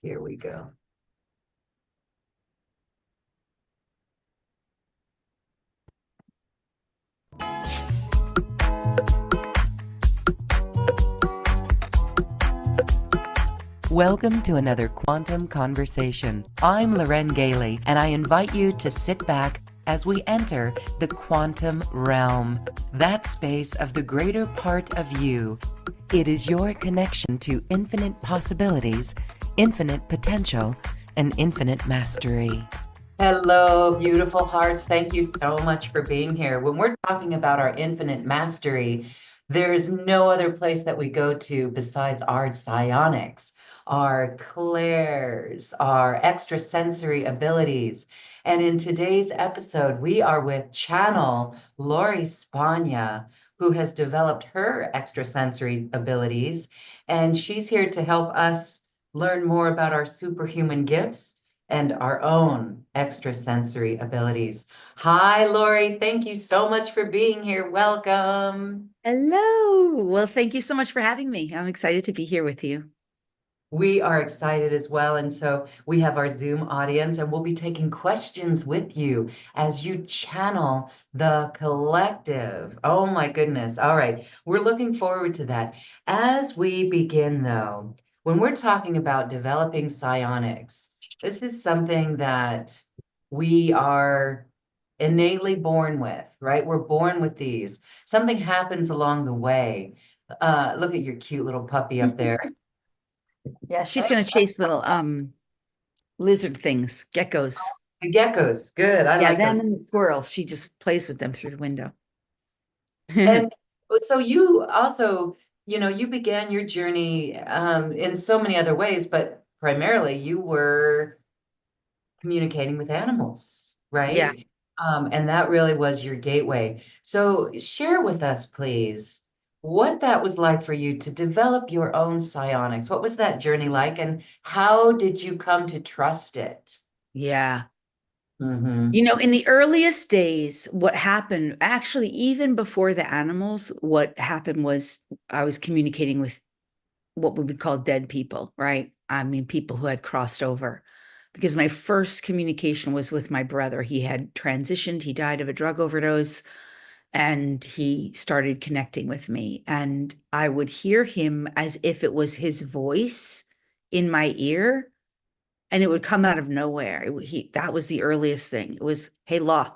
Here we go. Welcome to another Quantum Conversation. I'm Loren Gailey, and I invite you to sit back as we enter the quantum realm, that space of the greater part of you. It is your connection to infinite possibilities, infinite potential, and infinite mastery. Hello, beautiful hearts. Thank you so much for being here. When we're talking about our infinite mastery, there's no other place that we go to besides our psionics, our clairs, our extrasensory abilities. And in today's episode, we are with Channel Lori Spagna, who has developed her extrasensory abilities. And she's here to help us learn more about our superhuman gifts and our own extrasensory abilities. Hi, Lori. Thank you so much for being here. Welcome. Hello. Well, thank you so much for having me. I'm excited to be here with you. We are excited as well. And so we have our Zoom audience, and we'll be taking questions with you as you channel the collective. Oh, my goodness. All right. We're looking forward to that. As we begin, though, when we're talking about developing psionics, this is something that we are innately born with, right? We're born with these. Something happens along the way. Look at your cute little puppy up there. Yeah, she's going to chase little lizard things, geckos. The geckos, good. I Yeah, like those. them and the squirrels. She just plays with them through the window. And so you also, you began your journey in so many other ways, but primarily you were communicating with animals, Yeah. right? And that really was your gateway. So share with us, please, what that was like for you to develop your own psionics. What was that journey like, and how did you come to trust it? Yeah. Mm-hmm. In the earliest days, what happened, actually, even before the animals, what happened was I was communicating with what we would call dead people, right? I mean, people who had crossed over. Because my first communication was with my brother. He had transitioned, he died of a drug overdose, and he started connecting with me. And I would hear him as if it was his voice in my ear, and it would come out of nowhere. That was the earliest thing. It was, "Hey, Law,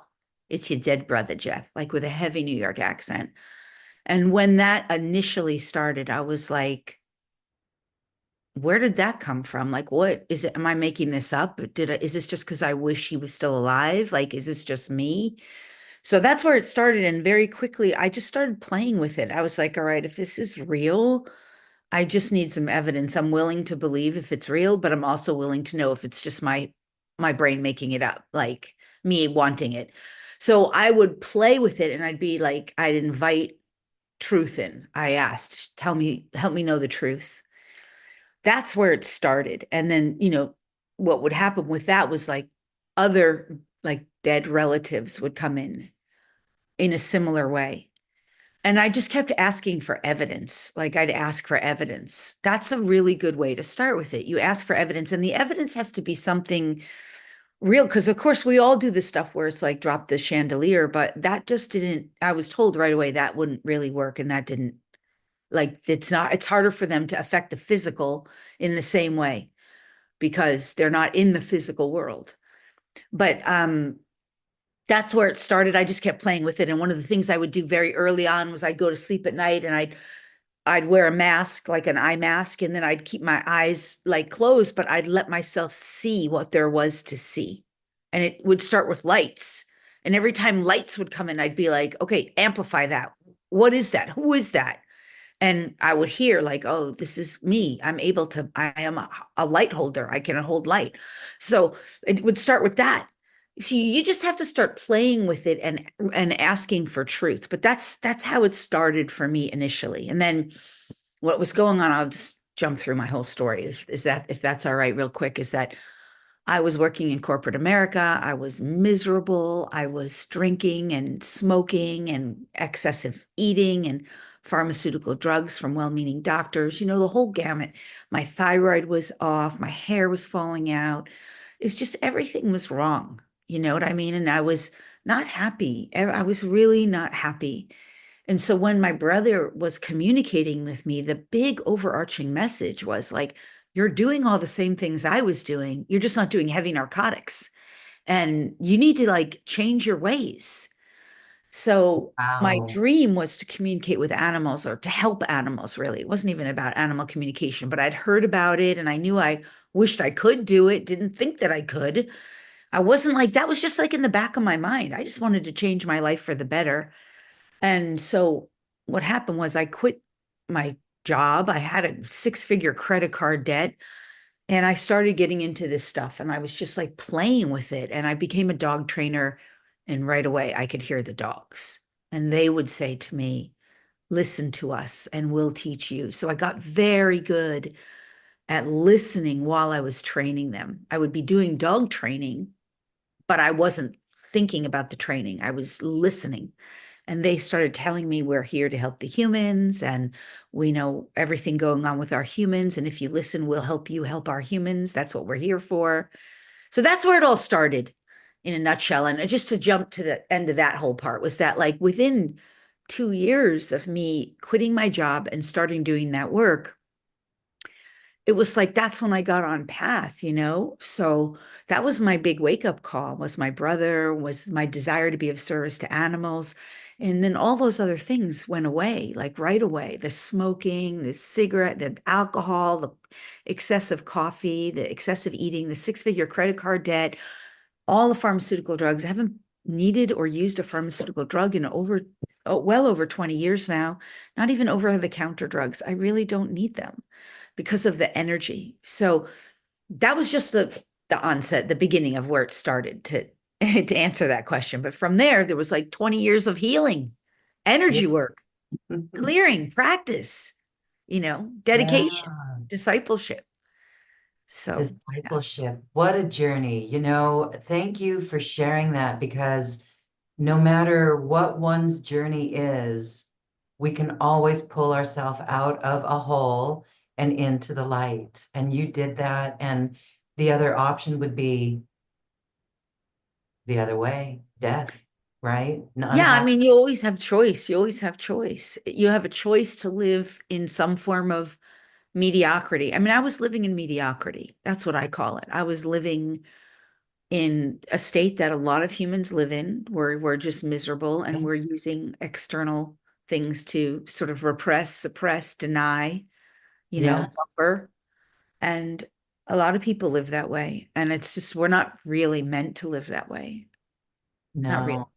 it's your dead brother, Jeff," like with a heavy New York accent. And when that initially started, I was like, where did that come from? Like, what is it? Am I making this up? Is this just because I wish he was still alive? Like, is this just me? So that's where it started. And very quickly, I just started playing with it. I was like, all right, if this is real, I just need some evidence. I'm willing to believe if it's real, but I'm also willing to know if it's just my brain making it up, like me wanting it. So I would play with it, and I'd be like, I'd invite truth in. I asked, tell me, help me know the truth. That's where it started. And then, what would happen with that was like other like dead relatives would come in a similar way. And I just kept asking for evidence. Like I'd ask for evidence. That's a really good way to start with it. You ask for evidence, and the evidence has to be something real. Because, of course, we all do this stuff where it's like drop the chandelier, but that just didn't, I was told right away that wouldn't really work. And that didn't, like, it's harder for them to affect the physical in the same way because they're not in the physical world. But that's where it started. I just kept playing with it. And one of the things I would do very early on was I'd go to sleep at night, and I'd wear a mask, like an eye mask, and then I'd keep my eyes like closed, but I'd let myself see what there was to see. And it would start with lights. And every time lights would come in, I'd be like, okay, amplify that. What is that? Who is that? And I would hear like, oh, this is me. I am a light holder. I can hold light. So it would start with that. So you just have to start playing with it and asking for truth. But that's how it started for me initially. And then what was going on, I'll just jump through my whole story, is that, if that's all right, real quick, is that I was working in corporate America. I was miserable. I was drinking and smoking and excessive eating and pharmaceutical drugs from well-meaning doctors, the whole gamut. My thyroid was off, my hair was falling out. It's just everything was wrong. You know what I mean? And I was not happy. I was really not happy. And so when my brother was communicating with me, the big overarching message was like, you're doing all the same things I was doing. You're just not doing heavy narcotics. And you need to like change your ways. So my Wow. dream was to communicate with animals or to help animals, really. It wasn't even about animal communication, but I'd heard about it and I knew I wished I could do it, didn't think that I could. I wasn't like, that was just like in the back of my mind. I just wanted to change my life for the better. And so what happened was I quit my job. I had a six-figure credit card debt and I started getting into this stuff and I was just like playing with it. And I became a dog trainer. And right away, I could hear the dogs. And they would say to me, listen to us and we'll teach you. So I got very good at listening while I was training them. I would be doing dog training, but I wasn't thinking about the training. I was listening. And they started telling me we're here to help the humans and we know everything going on with our humans. And if you listen, we'll help you help our humans. That's what we're here for. So that's where it all started in a nutshell. And just to jump to the end of that whole part was that like within 2 years of me quitting my job and starting doing that work, it was like that's when I got on path. So that was my big wake up call, was my brother, was my desire to be of service to animals. And then all those other things went away, like right away. The smoking, the cigarette, the alcohol, the excessive coffee, the excessive eating, the six-figure credit card debt, all the pharmaceutical drugs. I haven't needed or used a pharmaceutical drug in well over 20 years now, not even over the counter drugs. I really don't need them because of the energy. So that was just the onset, the beginning of where it started to to answer that question. But from there was like 20 years of healing, Yeah. energy work, clearing, practice, dedication, Yeah. discipleship. So yeah. Discipleship. What a journey. Thank you for sharing that because no matter what one's journey is, we can always pull ourselves out of a hole and into the light. And you did that. And the other option would be the other way, death, right? Yeah, I Unhappy. mean, you always have choice. You always have choice. You have a choice to live in some form of mediocrity. I mean, I was living in mediocrity. That's what I call it. I was living in a state that a lot of humans live in, where we're just miserable and we're Yes. using external things to sort of repress, suppress, deny, Yes. buffer. And a lot of people live that way. And it's just, we're not really meant to live that way. Not really. No.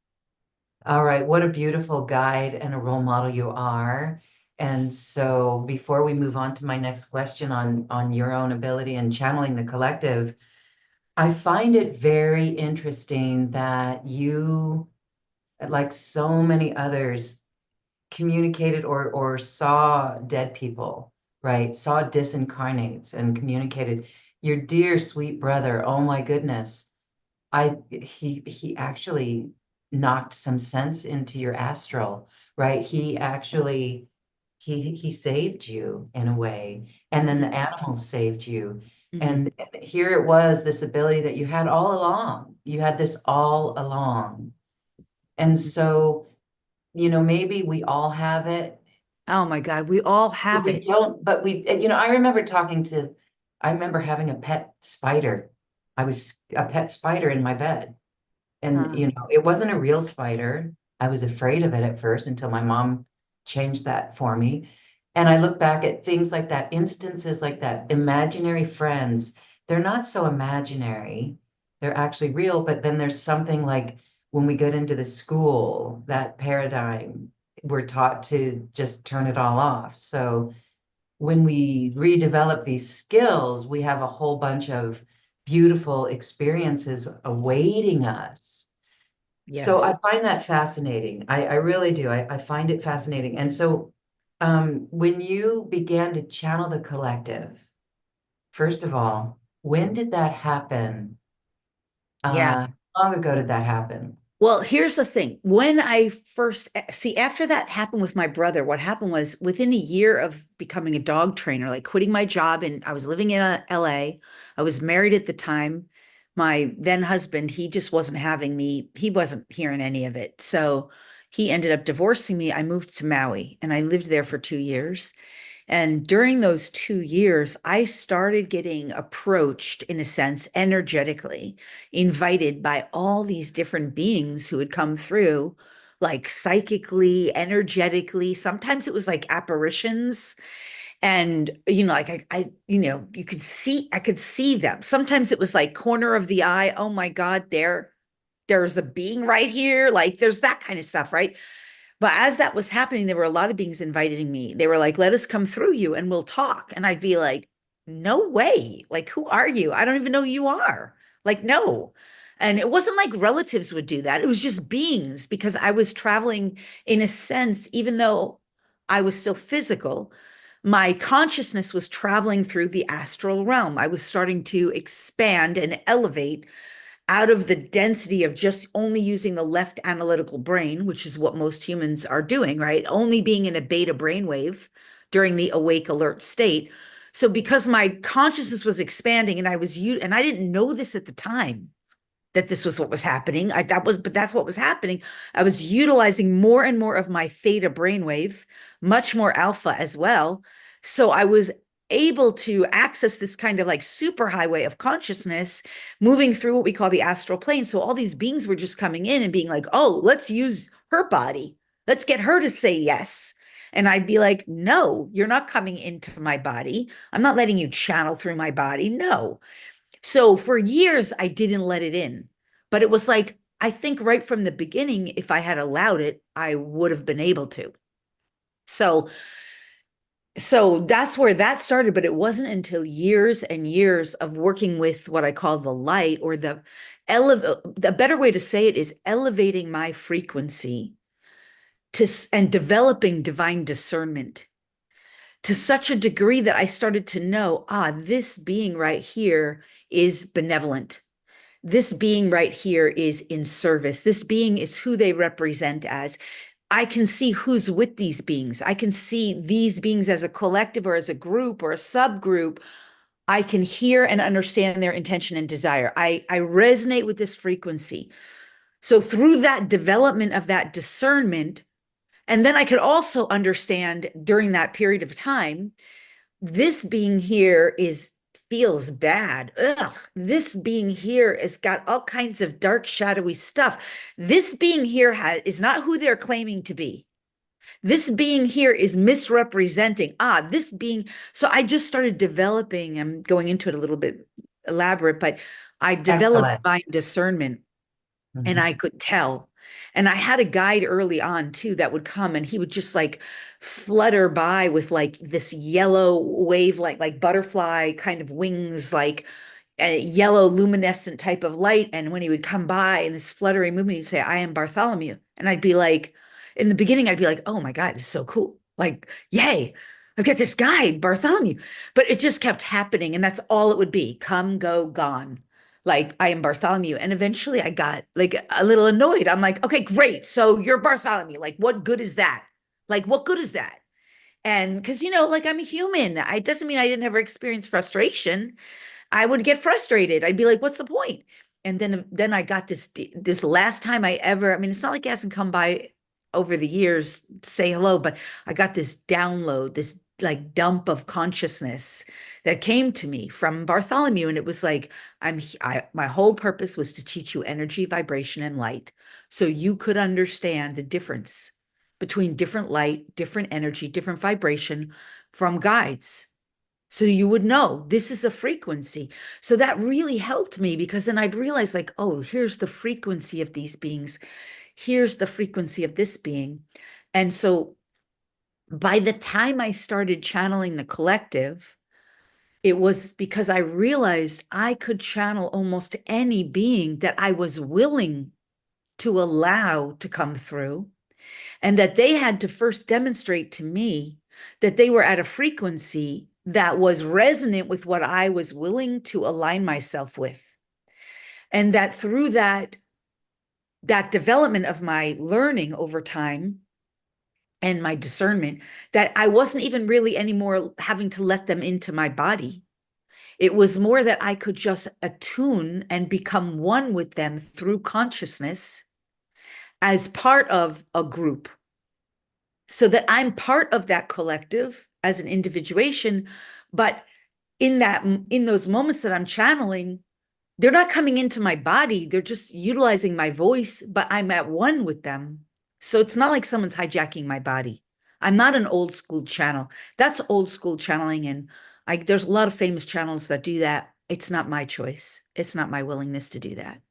All right. What a beautiful guide and a role model you are. And so before we move on to my next question on your own ability and channeling the collective, I find it very interesting that you, like so many others, communicated or saw dead people, right? Saw disincarnates and communicated. Your dear sweet brother, oh my goodness. He actually knocked some sense into your astral, right? He actually he saved you in a way, and then Mhm, the animals saved you. mhm. And here it was, this ability that you had all along. You had this all along. And so, maybe we all have it, Oh my God, we all but have we it. don't, but I remember having a pet spider. I was a pet spider in my bed. And, Uh, it wasn't a real spider. I was afraid of it at first until my mom changed that for me. And I look back at things like that, instances like that, imaginary friends. They're not so imaginary. They're actually real. But then there's something like when we get into the school, that paradigm, we're taught to just turn it all off. So when we redevelop these skills, we have a whole bunch of beautiful experiences awaiting us. So yes. I find that fascinating. I really do. I find it fascinating. And so when you began to channel the collective, first of all, when did that happen? Yeah. How long ago did that happen? Well, here's the thing. When I first see, after that happened with my brother, what happened was within a year of becoming a dog trainer, like quitting my job, and I was living in LA. I was married at the time. My then husband, he just wasn't having me, he wasn't hearing any of it. So he ended up divorcing me. I moved to Maui and I lived there for 2 years. And during those 2 years, I started getting approached, in a sense, energetically, invited by all these different beings who had come through, like psychically, energetically. Sometimes it was like apparitions. And, like you could see, I could see them. Sometimes it was like corner of the eye. Oh my God, there's a being right here. Like there's that kind of stuff, right? But as that was happening, there were a lot of beings inviting me. They were like, let us come through you and we'll talk. And I'd be like, no way. Like, who are you? I don't even know who you are. Like, no. And it wasn't like relatives would do that. It was just beings because I was traveling in a sense, even though I was still physical, my consciousness was traveling through the astral realm. I was starting to expand and elevate out of the density of just only using the left analytical brain, which is what most humans are doing, right? Only being in a beta brainwave during the awake alert state. So because my consciousness was expanding and and I didn't know this at the time that this was what was happening. But that's what was happening. I was utilizing more and more of my theta brainwave, much more alpha as well. So I was able to access this kind of like super highway of consciousness moving through what we call the astral plane. So all these beings were just coming in and being like, oh, let's use her body. Let's get her to say yes. And I'd be like, no, you're not coming into my body. I'm not letting you channel through my body. No. So for years, I didn't let it in. But it was like, I think right from the beginning, if I had allowed it, I would have been able to. So, so that's where that started. But it wasn't until years and years of working with what I call the light or the better way to say it is elevating my frequency and developing divine discernment to such a degree that I started to know, this being right here is benevolent. This being right here is in service. This being is who they represent as. I can see who's with these beings. I can see these beings as a collective or as a group or a subgroup. I can hear and understand their intention and desire. I resonate with this frequency. So through that development of that discernment, and then I could also understand during that period of time, this being here is feels bad. Ugh, this being here has got all kinds of dark, shadowy stuff. This being here is not who they're claiming to be. This being here is misrepresenting. This being. So I just started developing, I'm going into it a little bit elaborate, but I developed Excellent. my discernment and I could tell. And I had a guide early on too that would come and he would just like flutter by with like this yellow wave, like butterfly kind of wings, like a yellow luminescent type of light. And when he would come by in this fluttering movement, he'd say, I am Bartholomew. And I'd be like, in the beginning, I'd be like, oh my God, it's so cool. Like, yay, I've got this guide, Bartholomew. But it just kept happening. And that's all it would be come, go, gone. Like, I am Bartholomew. And eventually I got like a little annoyed. I'm like, okay, great. So you're Bartholomew. Like, what good is that? Like, what good is that? And because, like I'm a human, it doesn't mean I didn't ever experience frustration. I would get frustrated. I'd be like, what's the point? And then I got this last time I ever, I mean, it's not like it hasn't come by over the years to say hello, but I got this download, this like dump of consciousness that came to me from Bartholomew. And it was like, my whole purpose was to teach you energy, vibration, and light. So you could understand the difference between different light, different energy, different vibration from guides. So you would know this is a frequency. So that really helped me because then I'd realize, like, oh, here's the frequency of these beings. Here's the frequency of this being. And so by the time I started channeling the collective, it was because I realized I could channel almost any being that I was willing to allow to come through, and that they had to first demonstrate to me that they were at a frequency that was resonant with what I was willing to align myself with. And that through that that development of my learning over time and my discernment, that I wasn't even really anymore having to let them into my body. It was more that I could just attune and become one with them through consciousness as part of a group, so that I'm part of that collective as an individuation. But in those moments that I'm channeling, they're not coming into my body. They're just utilizing my voice, but I'm at one with them. So it's not like someone's hijacking my body. I'm not an old school channel. That's old school channeling. And there's a lot of famous channels that do that. It's not my choice. It's not my willingness to do that.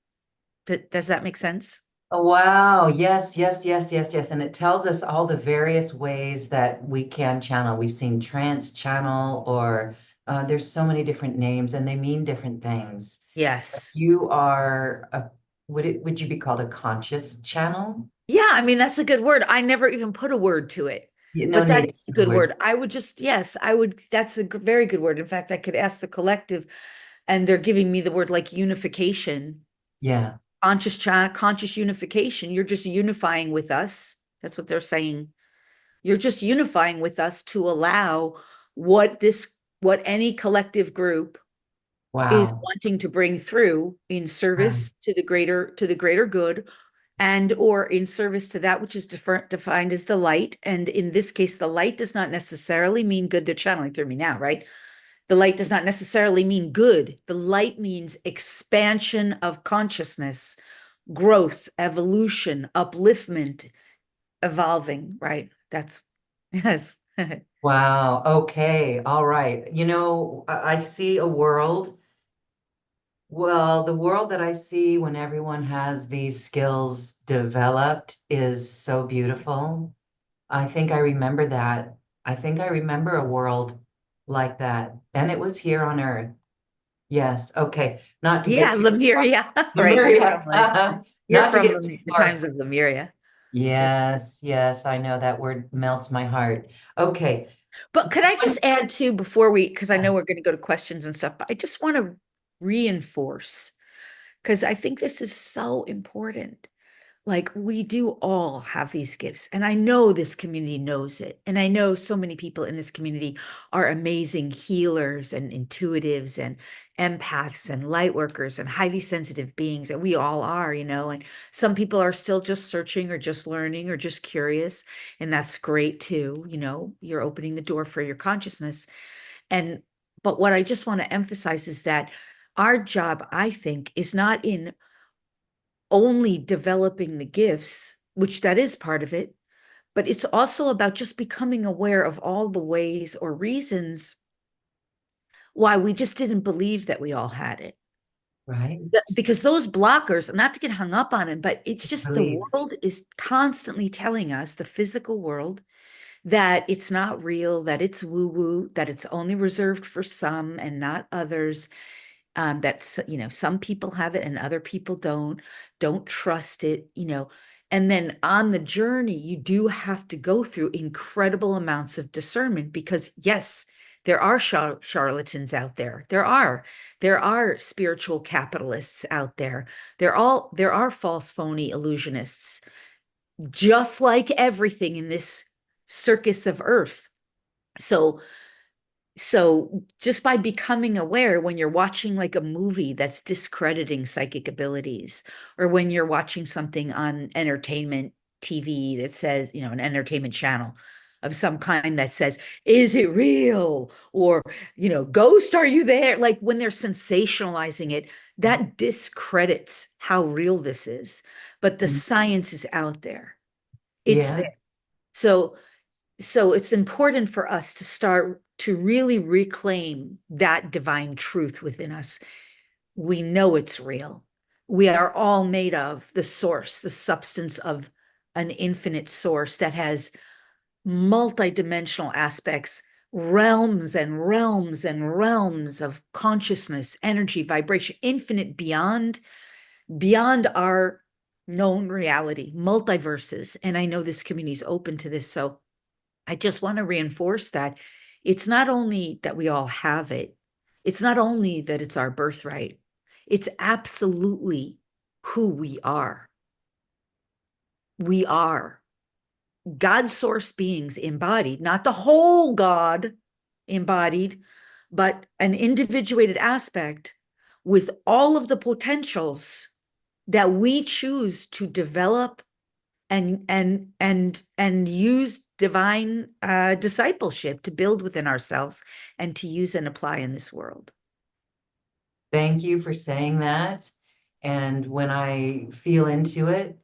Does that make sense? Oh, wow. Yes, yes, yes, yes, yes. And it tells us all the various ways that we can channel. We've seen trance channel, or there's so many different names and they mean different things. Yes. You are would you be called a conscious channel? Yeah, I mean, that's a good word. I never even put a word to it, No but that need is a for the good word. word. I would just, yes, I would. That's a very good word. In fact, I could ask the collective, and they're giving me the word like unification, Yeah. conscious unification. You're just unifying with us. That's what they're saying. You're just unifying with us to allow what any collective group is Wow. wanting to bring through in Wow. service to the greater good, and or in service to that which is defined as the light. And in this case, the light does not necessarily mean good. They're channeling through me now, right? The light does not necessarily mean good. The light means expansion of consciousness, growth, evolution, upliftment, evolving, right? That's yes. Wow. Okay. All right. I see a world. Well, the world that I see when everyone has these skills developed is so beautiful. I think I remember that. I think I remember a world like that. And it was here on Earth. Yes. Okay. Not to get Yeah, too far. Lemuria, right? Lemuria. You're Not to from get too the far. times of Lemuria. Sure. Yes. Yes. I know that word melts my heart. Okay. But could I just add too before because I know we're going to go to questions and stuff, but I just want to reinforce, because I think this is so important. Like, we do all have these gifts, and I know this community knows it. And I know so many people in this community are amazing healers and intuitives and empaths and light workers and highly sensitive beings, and we all are, and some people are still just searching or just learning or just curious, and that's great too. You're opening the door for your consciousness. And but what I just want to emphasize is that our job, I think, is not in only developing the gifts, which that is part of it, but it's also about just becoming aware of all the ways or reasons why we just didn't believe that we all had it. Right. Because those blockers, not to get hung up on it, but it's just the Believe. world is constantly telling us, the physical world, that it's not real, that it's woo woo, that it's only reserved for some and not others. That some people have it and other people don't trust it. And then on the journey you do have to go through incredible amounts of discernment, because yes, there are charlatans out there. There are spiritual capitalists out there. There are false phony illusionists, just like everything in this circus of earth. So so just by becoming aware when you're watching like a movie that's discrediting psychic abilities, or when you're watching something on entertainment TV that says, an entertainment channel of some kind that says, is it real? Or, ghost, are you there? Like, when they're sensationalizing it, that discredits how real this is. But the science is out there. It's there. Yes. So it's important for us to start to really reclaim that divine truth within us. We know it's real. We are all made of the source, the substance of an infinite source that has multidimensional aspects, realms and realms and realms of consciousness, energy, vibration, infinite beyond our known reality, multiverses. And I know this community is open to this. So I just want to reinforce that it's not only that we all have it, it's not only that it's our birthright, it's absolutely who we are. We are God source beings embodied, not the whole God embodied, but an individuated aspect with all of the potentials that we choose to develop and use divine discipleship to build within ourselves and to use and apply in this world. Thank you for saying that. And when I feel into it,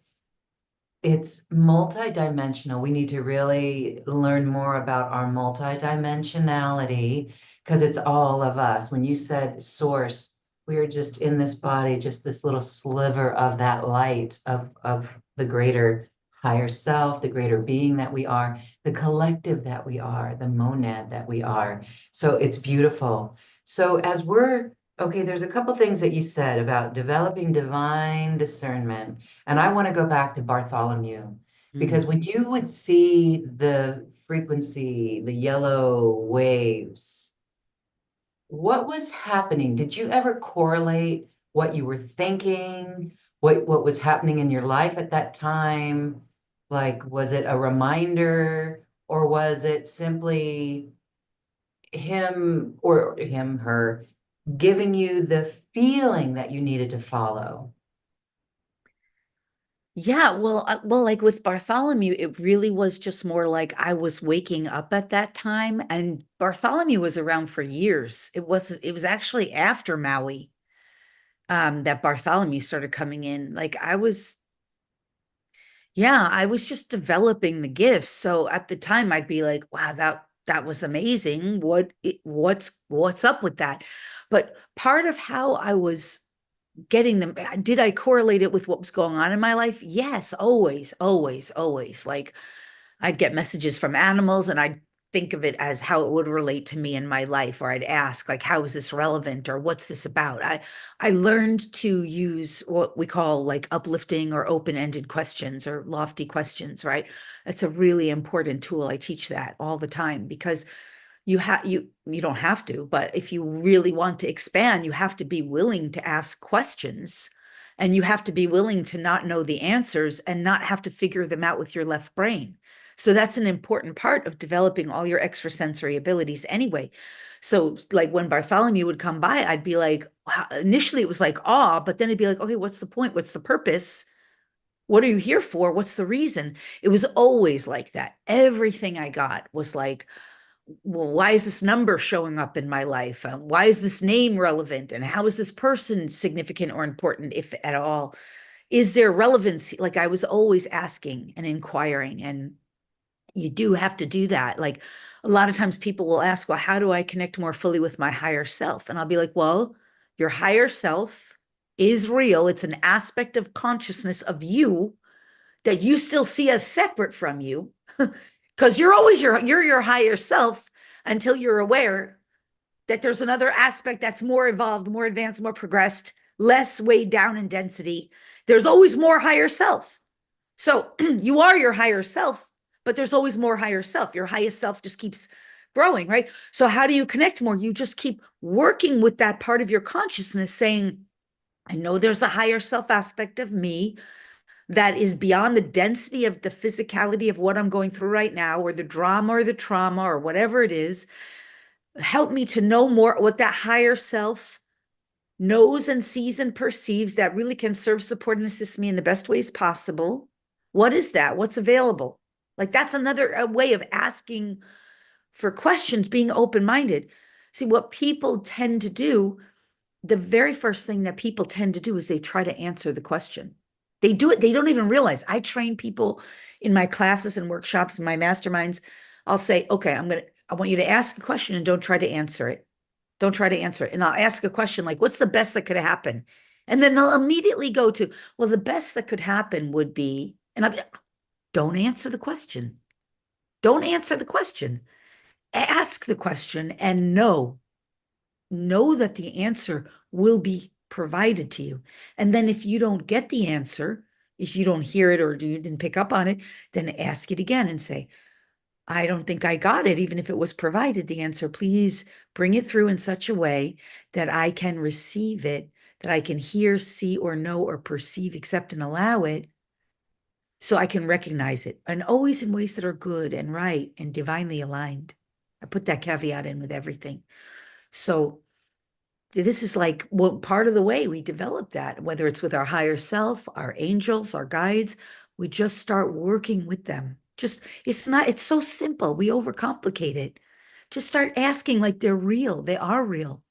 it's multidimensional. We need to really learn more about our multidimensionality because it's all of us. When you said source, we are just in this body, just this little sliver of that light of the greater higher self, the greater being that we are, the collective that we are, the monad that we are. So it's beautiful. So as we're okay, there's a couple things that you said about developing divine discernment. And I want to go back to Bartholomew because when you would see the frequency, the yellow waves, what was happening? Did you ever correlate what you were thinking, what was happening in your life at that time? Like, was it a reminder or was it simply him or him, her, giving you the feeling that you needed to follow? Yeah, well, like with Bartholomew, it really was just more like I was waking up at that time, and Bartholomew was around for years. It was actually after Maui, that Bartholomew started coming in. Like yeah, I was just developing the gifts. So at the time, I'd be like, wow, that was amazing. What's up with that? But part of how I was getting them, did I correlate it with what was going on in my life? Yes, always, always, always. Like I'd get messages from animals and I'd think of it as how it would relate to me in my life, or I'd ask like, how is this relevant, or what's this about? I learned to use what we call like uplifting or open-ended questions or lofty questions, right? It's a really important tool. I teach that all the time because you don't have to, but if you really want to expand, you have to be willing to ask questions, and you have to be willing to not know the answers and not have to figure them out with your left brain. So that's an important part of developing all your extrasensory abilities anyway. So like when Bartholomew would come by, I'd be like, wow. Initially it was like awe, but then it'd be like, okay, what's the point? What's the purpose? What are you here for? What's the reason? It was always like that. Everything I got was like, well, why is this number showing up in my life? Why is this name relevant? And how is this person significant or important, if at all? Is there relevance? Like I was always asking and inquiring, and you do have to do that. Like a lot of times people will ask, well, how do I connect more fully with my higher self? And I'll be like, well, your higher self is real. It's an aspect of consciousness of you that you still see as separate from you, because you're always your higher self until you're aware that there's another aspect that's more evolved, more advanced, more progressed, less weighed down in density. There's always more higher self. So you are your higher self, but there's always more higher self. Your highest self just keeps growing, right? So how do you connect more? You just keep working with that part of your consciousness, saying, I know there's a higher self aspect of me that is beyond the density of the physicality of what I'm going through right now, or the drama or the trauma or whatever it is. Help me to know more what that higher self knows and sees and perceives that really can serve, support, and assist me in the best ways possible. What is that? What's available? Like that's another way of asking for questions, being open-minded. See, what people tend to do, the very first thing that people tend to do is they try to answer the question. They do it, they don't even realize. I train people in my classes and workshops and my masterminds. I'll say, okay, I want you to ask a question and don't try to answer it. Don't try to answer it. And I'll ask a question like, what's the best that could happen? And then they'll immediately go to, well, the best that could happen would be, and I'll be, don't answer the question. Don't answer the question. Ask the question and know that the answer will be provided to you. And then if you don't get the answer, if you don't hear it or you didn't pick up on it, then ask it again and say, I don't think I got it, even if it was provided the answer. Please bring it through in such a way that I can receive it, that I can hear, see, or know, or perceive, accept, and allow it, so I can recognize it, and always in ways that are good and right and divinely aligned. I put that caveat in with everything. So this is like what part of the way we develop that, whether it's with our higher self, our angels, our guides, we just start working with them. Just, it's so simple. We overcomplicate it. Just start asking like they're real. They are real,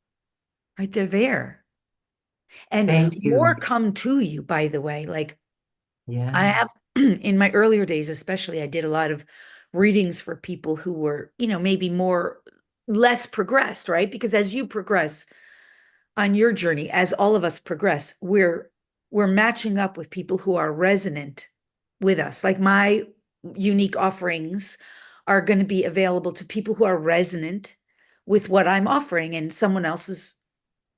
right? They're there. And Thank more you. come to you, by the way. Like I Yeah. have in my earlier days, especially, I did a lot of readings for people who were, maybe more less progressed, right? Because as you progress on your journey, as all of us progress, we're matching up with people who are resonant with us. Like my unique offerings are going to be available to people who are resonant with what I'm offering, and someone else is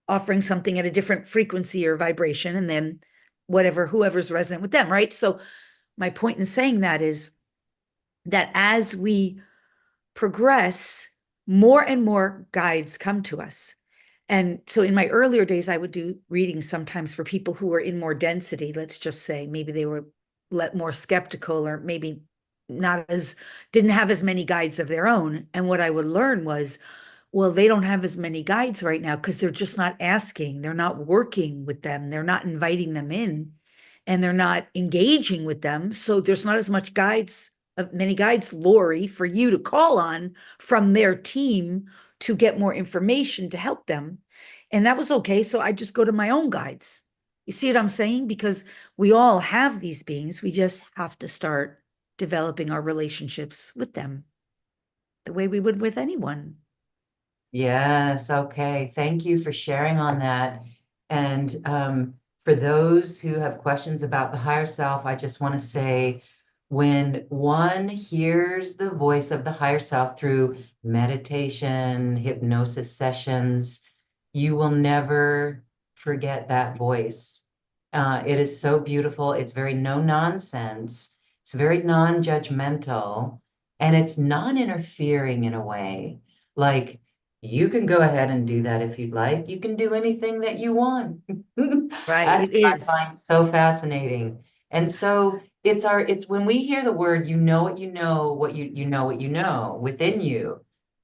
offering something at a different frequency or vibration, and then whoever's resonant with them, right? So my point in saying that is that as we progress, more and more guides come to us. And so in my earlier days, I would do readings sometimes for people who were in more density. Let's just say maybe they were more skeptical, or maybe not as, didn't have as many guides of their own. And what I would learn was, well, they don't have as many guides right now because they're just not asking. They're not working with them. They're not inviting them in, and they're not engaging with them. So there's not as much guides, many guides, Lori, for you to call on from their team to get more information to help them. And that was okay. So I just go to my own guides. You see what I'm saying? Because we all have these beings. We just have to start developing our relationships with them the way we would with anyone. Yes, okay. Thank you for sharing on that. And for those who have questions about the higher self, I just want to say when one hears the voice of the higher self through meditation, hypnosis sessions, you will never forget that voice. It is so beautiful. It's very no nonsense. It's very non-judgmental, and it's non-interfering in a way. Like, you can go ahead and do that if you'd like. You can do anything that you want. Right. That's It what I is. find so fascinating. And so it's when we hear the word, you know what you know, you know what you know within you.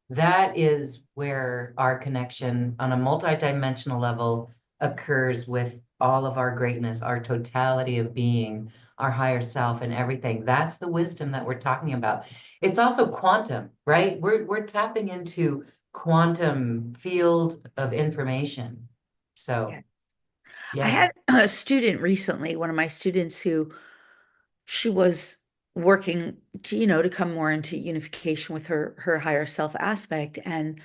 That is where our connection on a multidimensional level occurs with all of our greatness, our totality of being, our higher self, and everything. That's the wisdom that we're talking about. It's also quantum, right? We're tapping into quantum field of information. Yeah. So, I yeah. had a student recently, one of my students, who she was working to, to come more into unification with her higher self aspect. And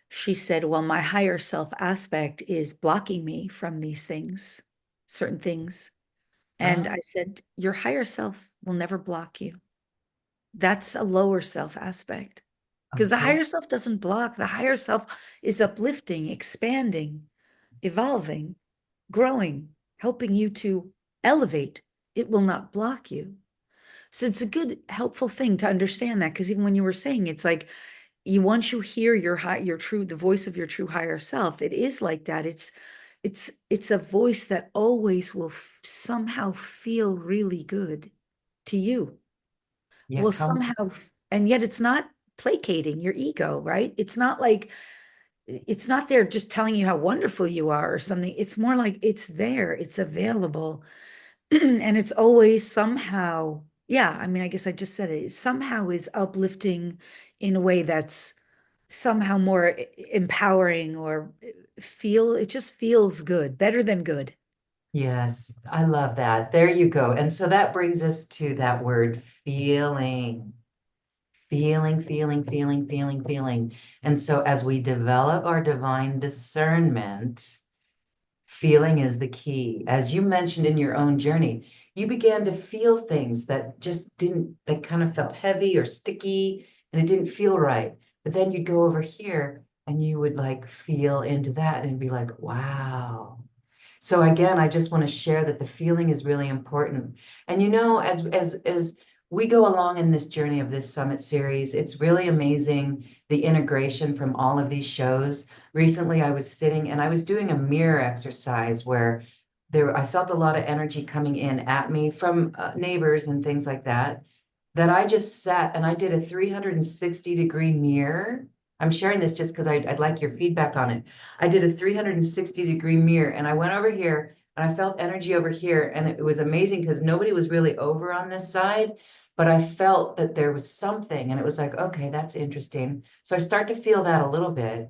she said, well, my higher self aspect is blocking me from these things, certain things. And Oh, I said, your higher self will never block you. That's a lower self aspect. Because the okay. higher self doesn't block. The higher self is uplifting, expanding, evolving, growing, helping you to elevate. It will not block you. So it's a good, helpful thing to understand that, because even when you were saying, it's like you, once you hear your true, the voice of your true higher self, it is like that. It's a voice that always will somehow feel really good to you. Yeah, Will come. somehow, and yet it's not placating your ego, right? It's not like, it's not there just telling you how wonderful you are or something. It's more like it's there, it's available, and it's always somehow, yeah, I mean, I guess I just said it, somehow is uplifting in a way that's somehow more empowering, or it just feels good, better than good. Yes, I love that. There you go. And so that brings us to that word feeling, feeling. And so as we develop our divine discernment, feeling is the key. As you mentioned in your own journey, you began to feel things that just didn't, that kind of felt heavy or sticky and it didn't feel right. But then you'd go over here and you would like feel into that and be like, wow. So again, I just want to share that the feeling is really important. And as we go along in this journey of this summit series, it's really amazing the integration from all of these shows. Recently, I was sitting and I was doing a mirror exercise where I felt a lot of energy coming in at me from neighbors and things like that, that I just sat and I did a 360-degree mirror. I'm sharing this just because I'd like your feedback on it. I did a 360-degree mirror and I went over here and I felt energy over here. And it was amazing because nobody was really over on this side, but I felt that there was something and it was like, okay, that's interesting. So I start to feel that a little bit.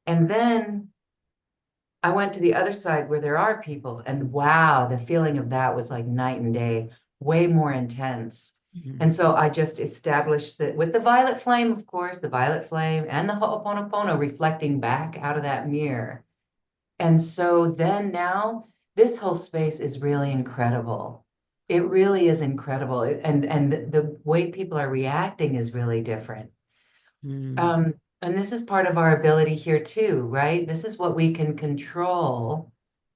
And then I went to the other side where there are people, and wow, the feeling of that was like night and day, way more intense. Mhm. And so I just established that with the violet flame, of course, the violet flame and the Ho'oponopono reflecting back out of that mirror. And so then now this whole space is really incredible. It really is incredible. And the way people are reacting is really different. Mm. And this is part of our ability here too, right? This is what we can control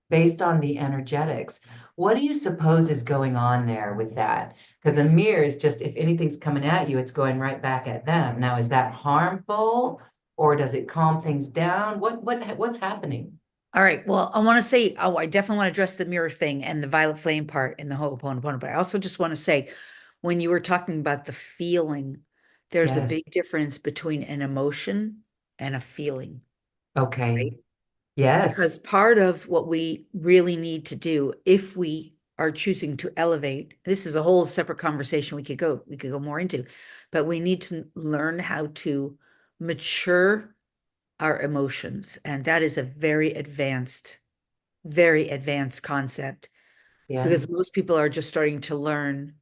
based on the energetics. What do you suppose is going on there with that? Because a mirror is just, if anything's coming at you, it's going right back at them. Now, is that harmful or does it calm things down? What's happening? All right. Well, I want to say, oh, I definitely want to address the mirror thing and the violet flame part in the Ho'oponopono. But I also just want to say, when you were talking about the feeling, there's a Yes. big difference between an emotion and a feeling, Okay. right? Because Yes. part of what we really need to do if we are choosing to elevate, this is a whole separate conversation we could go more into, but we need to learn how to mature our emotions. And that is a very advanced concept Yeah. because most people are just starting to learn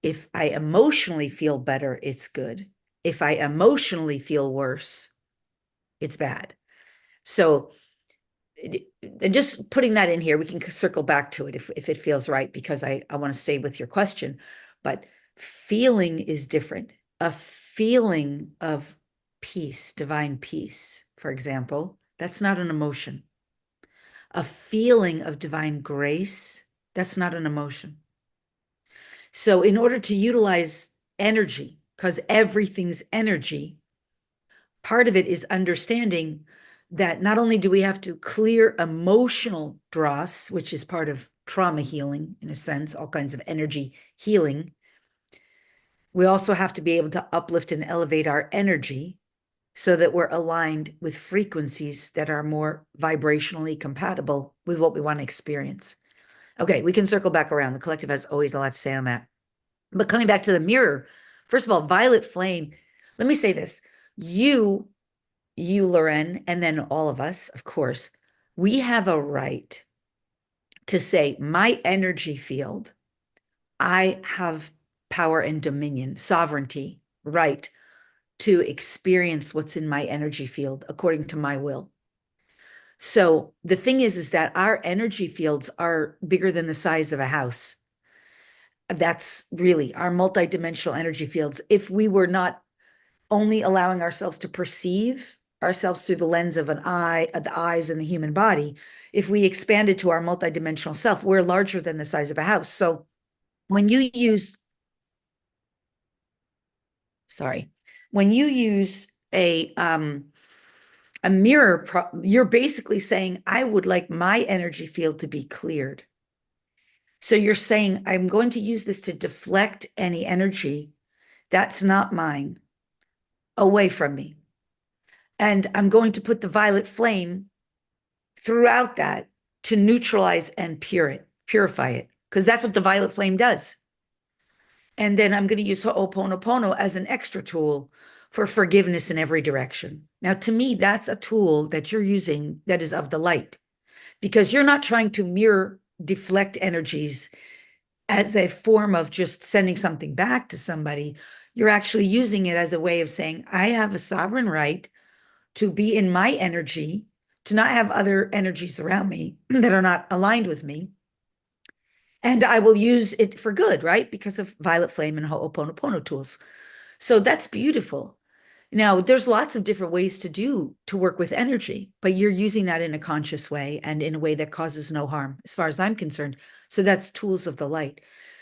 if I emotionally feel better, it's good. If I emotionally feel worse, it's bad. So, and just putting that in here, we can circle back to it if it feels right, because I want to stay with your question. But feeling is different. A feeling of peace, divine peace, for example, that's not an emotion. A feeling of divine grace, that's not an emotion. So, in order to utilize energy, because everything's energy, part of it is understanding that not only do we have to clear emotional dross, which is part of trauma healing, in a sense, all kinds of energy healing, we also have to be able to uplift and elevate our energy so that we're aligned with frequencies that are more vibrationally compatible with what we want to experience. Okay, we can circle back around. The collective has always a lot to say on that. But coming back to the mirror, first of all, violet flame, let me say this. You, Loren, and then all of us, of course, we have a right to say, my energy field, I have power and dominion, sovereignty, right to experience what's in my energy field according to my will. So the thing is that our energy fields are bigger than the size of a house. That's really our multidimensional energy fields. If we were not only allowing ourselves to perceive ourselves through the lens of the eyes in the human body, if we expanded to our multidimensional self, we're larger than the size of a house. So when you use, sorry, when you use a mirror, you're basically saying, I would like my energy field to be cleared. So you're saying, I'm going to use this to deflect any energy that's not mine away from me. And I'm going to put the violet flame throughout that to neutralize and purify it, because that's what the violet flame does. And then I'm going to use Ho'oponopono as an extra tool for forgiveness in every direction. Now, to me, that's a tool that you're using that is of the light, because you're not trying to mirror deflect energies as a form of just sending something back to somebody. You're actually using it as a way of saying, I have a sovereign right to be in my energy, to not have other energies around me that are not aligned with me. And I will use it for good, right? Because of violet flame and Ho'oponopono tools. So that's beautiful. Now, there's lots of different ways to work with energy, but you're using that in a conscious way and in a way that causes no harm, as far as I'm concerned. So that's tools of the light.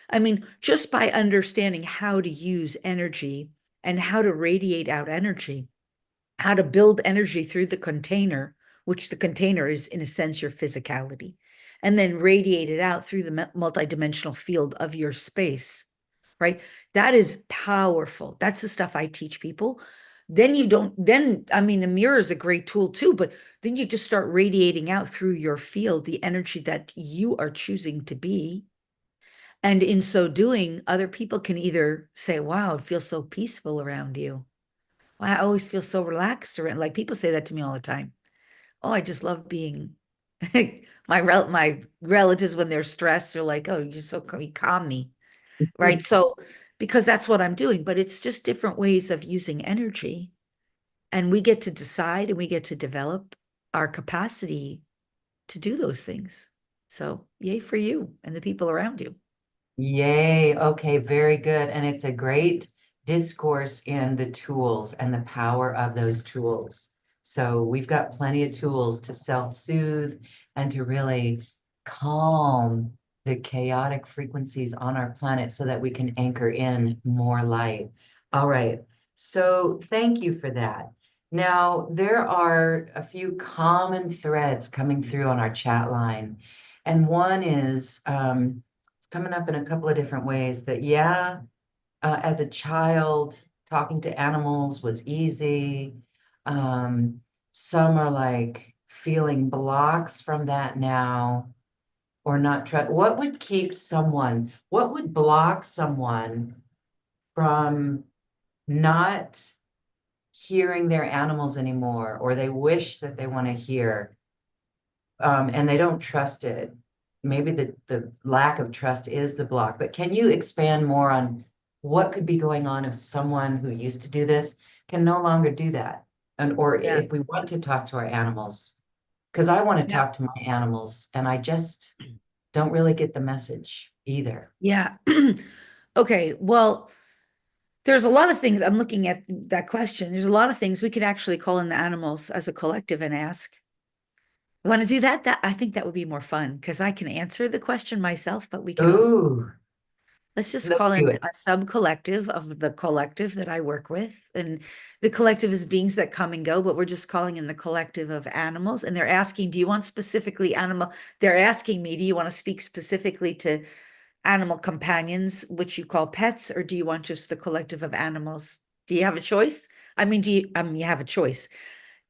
I mean, just by understanding how to use energy and how to radiate out energy, how to build energy through the container which the container is, in a sense, your physicality, and then radiate it out through the multidimensional field of your space, right? That is powerful. That's the stuff I teach people. Then you don't, then, I mean, the mirror is a great tool too, but then you just start radiating out through your field the energy that you are choosing to be. And in so doing, other people can either say, wow, it feels so peaceful around you. Wow, I always feel so relaxed around. Like people say that to me all the time. Oh, I just love being my relatives when they're stressed, they're like, oh, you're so you calm me. Right. So because that's what I'm doing, but it's just different ways of using energy. And we get to decide and we get to develop our capacity to do those things. So yay for you and the people around you. Yay. Okay, very good. And it's a great discourse in the tools and the power of those tools. So we've got plenty of tools to self-soothe and to really calm the chaotic frequencies on our planet so that we can anchor in more light. All right. So thank you for that. Now, there are a few common threads coming through on our chat line. And one is, coming up in a couple of different ways that, yeah, as a child, talking to animals was easy. Some are like feeling blocks from that now or not try. What would block someone from not hearing their animals anymore, or they wish that they want to hear? And they don't trust it. Maybe the lack of trust is the block, but can you expand more on what could be going on if someone who used to do this can no longer do that? And or Yeah. if we want to talk to our animals, because I want to Yeah. talk to my animals and I just don't really get the message either. Yeah. Okay. Well, there's a lot of things. I'm looking at that question. There's a lot of things we could actually call in the animals as a collective and ask. Want to do that? That I think that would be more fun because I can answer the question myself, but we can also Ooh, let's just let's call in do it. a sub-collective of the collective that I work with. And the collective is beings that come and go, but we're just calling in the collective of animals. And they're asking, do you want specifically animal? They're asking me, do you want to speak specifically to animal companions, which you call pets, or do you want just the collective of animals? Do you have a choice? I mean, you have a choice.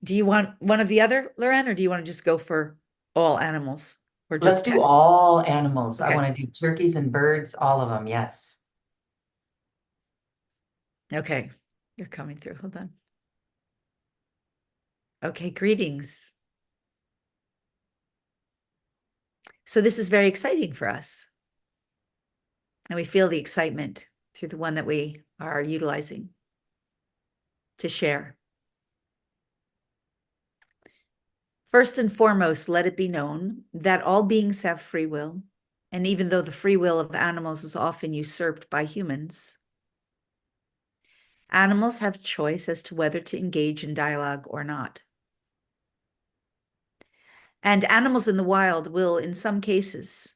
Do you want one or the other, Loren, or do you want to just go for all animals or Let's just do pet? all animals. I Okay. want to do turkeys and birds, all of them. Yes. Okay. You're coming through. Hold on. Okay. Greetings. So this is very exciting for us. And we feel the excitement through the one that we are utilizing to share. First and foremost, let it be known that all beings have free will. And even though the free will of animals is often usurped by humans, animals have choice as to whether to engage in dialogue or not. And animals in the wild will, in some cases,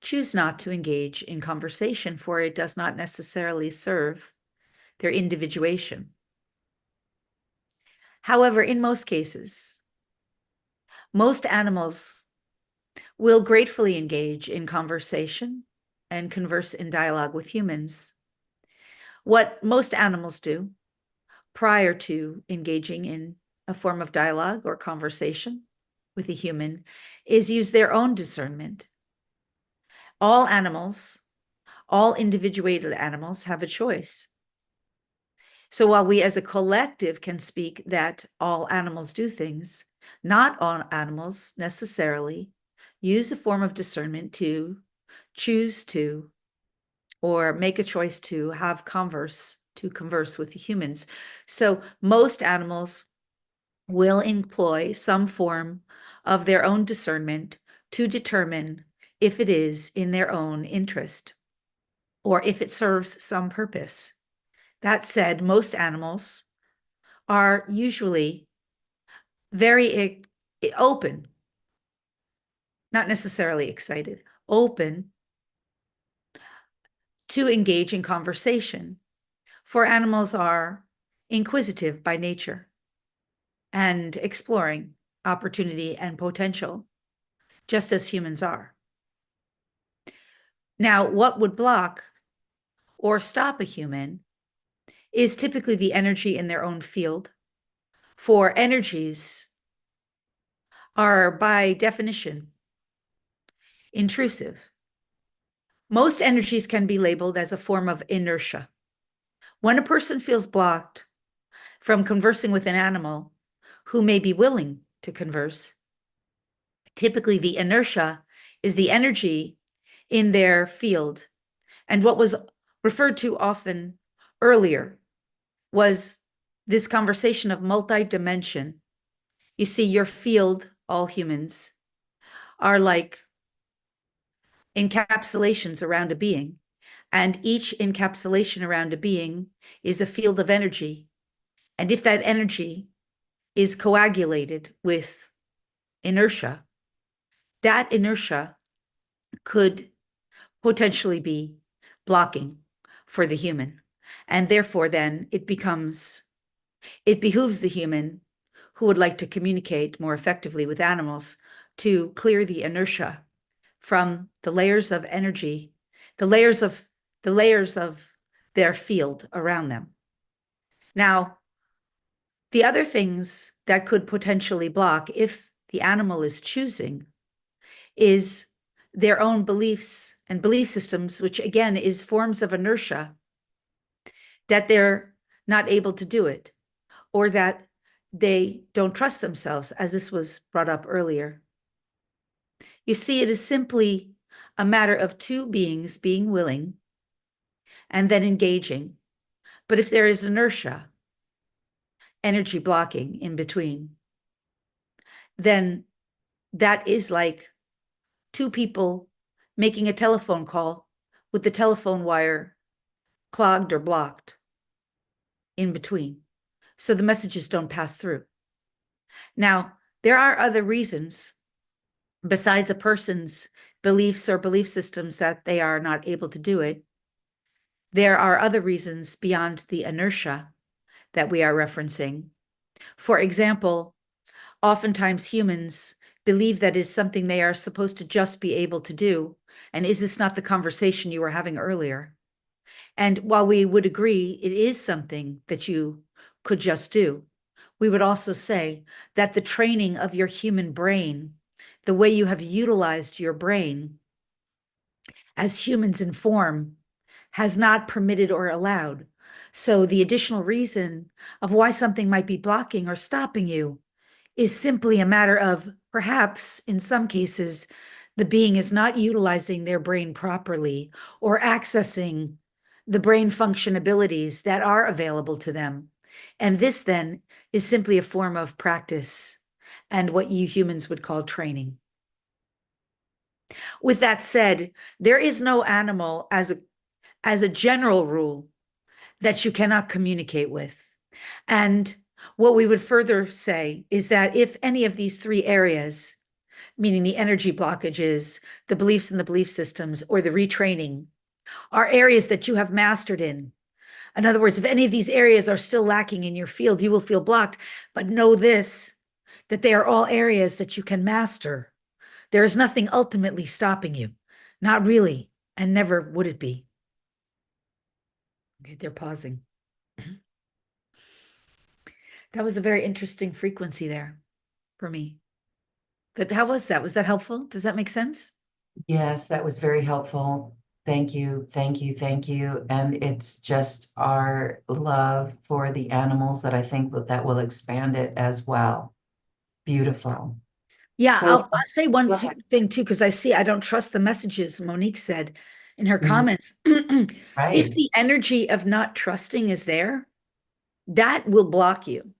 choose not to engage in conversation, for it does not necessarily serve their individuation. However, in most cases, most animals will gratefully engage in conversation and converse in dialogue with humans. What most animals do prior to engaging in a form of dialogue or conversation with a human is use their own discernment. All animals, all individuated animals have a choice. So while we as a collective can speak that all animals do things, not all animals necessarily use a form of discernment to choose to or make a choice to have converse with humans. So most animals will employ some form of their own discernment to determine if it is in their own interest or if it serves some purpose. That said, most animals are usually very open, not necessarily excited, open to engage in conversation. For animals are inquisitive by nature and exploring. opportunity, and potential, just as humans are. Now, what would block or stop a human is typically the energy in their own field. For energies are, by definition, intrusive. Most energies can be labeled as a form of inertia. When a person feels blocked from conversing with an animal who may be willing to converse, typically the inertia is the energy in their field. And what was referred to often earlier was this conversation of multi-dimension. You see, your field, all humans, are like encapsulations around a being. And each encapsulation around a being is a field of energy. And if that energy is coagulated with inertia, that inertia could potentially be blocking for the human. And therefore, then it behooves the human who would like to communicate more effectively with animals to clear the inertia from the layers of energy, the layers of their field around them. Now, the other things that could potentially block, if the animal is choosing, is their own beliefs and belief systems, which again is forms of inertia, that they're not able to do it, or that they don't trust themselves, as this was brought up earlier. You see, it is simply a matter of two beings being willing and then engaging. But if there is inertia, energy blocking in between, then that is like two people making a telephone call with the telephone wire clogged or blocked in between, so the messages don't pass through. Now, there are other reasons besides a person's beliefs or belief systems that they are not able to do it. There are other reasons beyond the inertia that we are referencing. For example, oftentimes humans believe that is something they are supposed to just be able to do. And is this not the conversation you were having earlier? And while we would agree it is something that you could just do, we would also say that the training of your human brain, the way you have utilized your brain as humans in form, has not permitted or allowed. So the additional reason of why something might be blocking or stopping you is simply a matter of, perhaps in some cases, the being is not utilizing their brain properly or accessing the brain function abilities that are available to them. And this then is simply a form of practice and what you humans would call training. With that said, there is no animal as a general rule that you cannot communicate with. And what we would further say is that if any of these three areas, meaning the energy blockages, the beliefs and the belief systems, or the retraining, are areas that you have mastered in other words, if any of these areas are still lacking in your field, you will feel blocked. But know this, that they are all areas that you can master. There is nothing ultimately stopping you. Not really, and never would it be. Okay, they're pausing. That was a very interesting frequency there for me. But how was that? Was that helpful? Does that make sense? Yes, that was very helpful. Thank you, thank you, thank you. And it's just our love for the animals that I think that will expand it as well. Beautiful. Yeah, So I'll say one go ahead. thing too, because I don't trust the messages Monique said in her Mhm. comments. If Right. the energy of not trusting is there, that will block you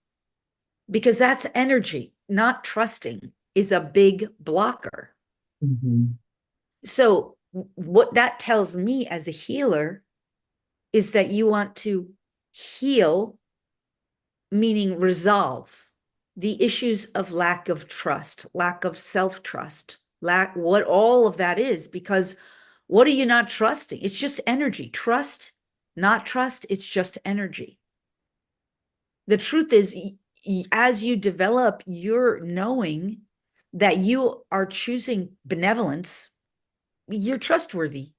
because that's energy. Not trusting is a big blocker. Mhm. So, what that tells me as a healer is that you want to heal, meaning resolve the issues of lack of trust, lack of self-trust, lack what all of that is, because what are you not trusting? It's just energy. Trust, not trust, it's just energy. The truth is, as you develop your knowing that you are choosing benevolence, you're trustworthy.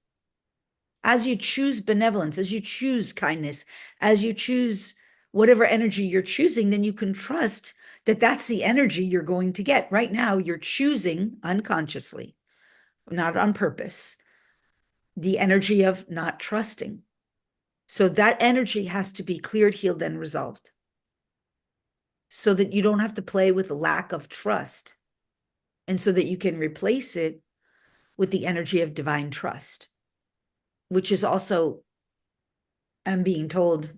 As you choose benevolence, as you choose kindness, as you choose whatever energy you're choosing, then you can trust that that's the energy you're going to get. Right now, you're choosing unconsciously, not on purpose, the energy of not trusting. So that energy has to be cleared, healed, and resolved so that you don't have to play with a lack of trust, and so that you can replace it with the energy of divine trust, which is also, I'm being told,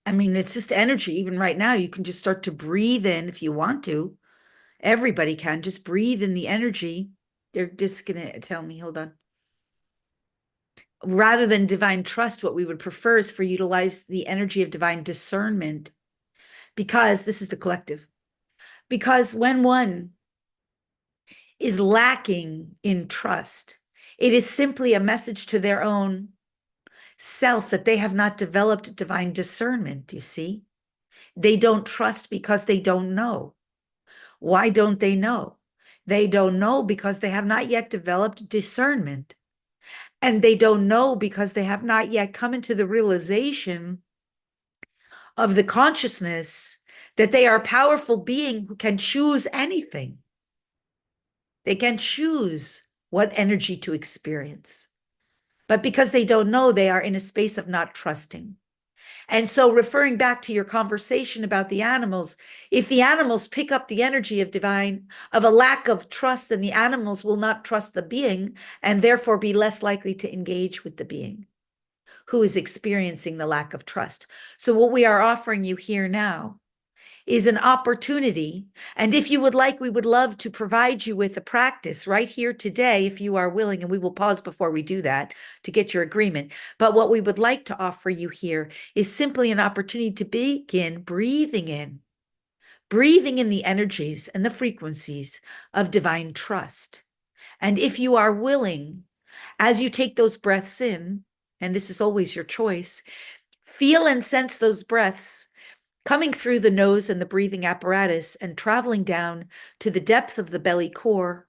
I mean, it's just energy. Even right now, you can just start to breathe in if you want to. Everybody can just breathe in the energy. They're just going to tell me, hold on. Rather than divine trust, what we would prefer is for you to utilize the energy of divine discernment, because this is the collective. Because when one is lacking in trust, it is simply a message to their own self that they have not developed divine discernment, you see? They don't trust because they don't know. Why don't they know? They don't know because they have not yet developed discernment. And they don't know because they have not yet come into the realization of the consciousness that they are a powerful being who can choose anything. They can choose what energy to experience. But because they don't know, they are in a space of not trusting. And so, referring back to your conversation about the animals, if the animals pick up the energy of divine, of a lack of trust, then the animals will not trust the being and therefore be less likely to engage with the being who is experiencing the lack of trust. So, what we are offering you here now is an opportunity. And if you would like, we would love to provide you with a practice right here today, if you are willing, and we will pause before we do that to get your agreement. But what we would like to offer you here is simply an opportunity to begin breathing in the energies and the frequencies of divine trust. And if you are willing, as you take those breaths in, and this is always your choice, feel and sense those breaths coming through the nose and the breathing apparatus and traveling down to the depth of the belly core,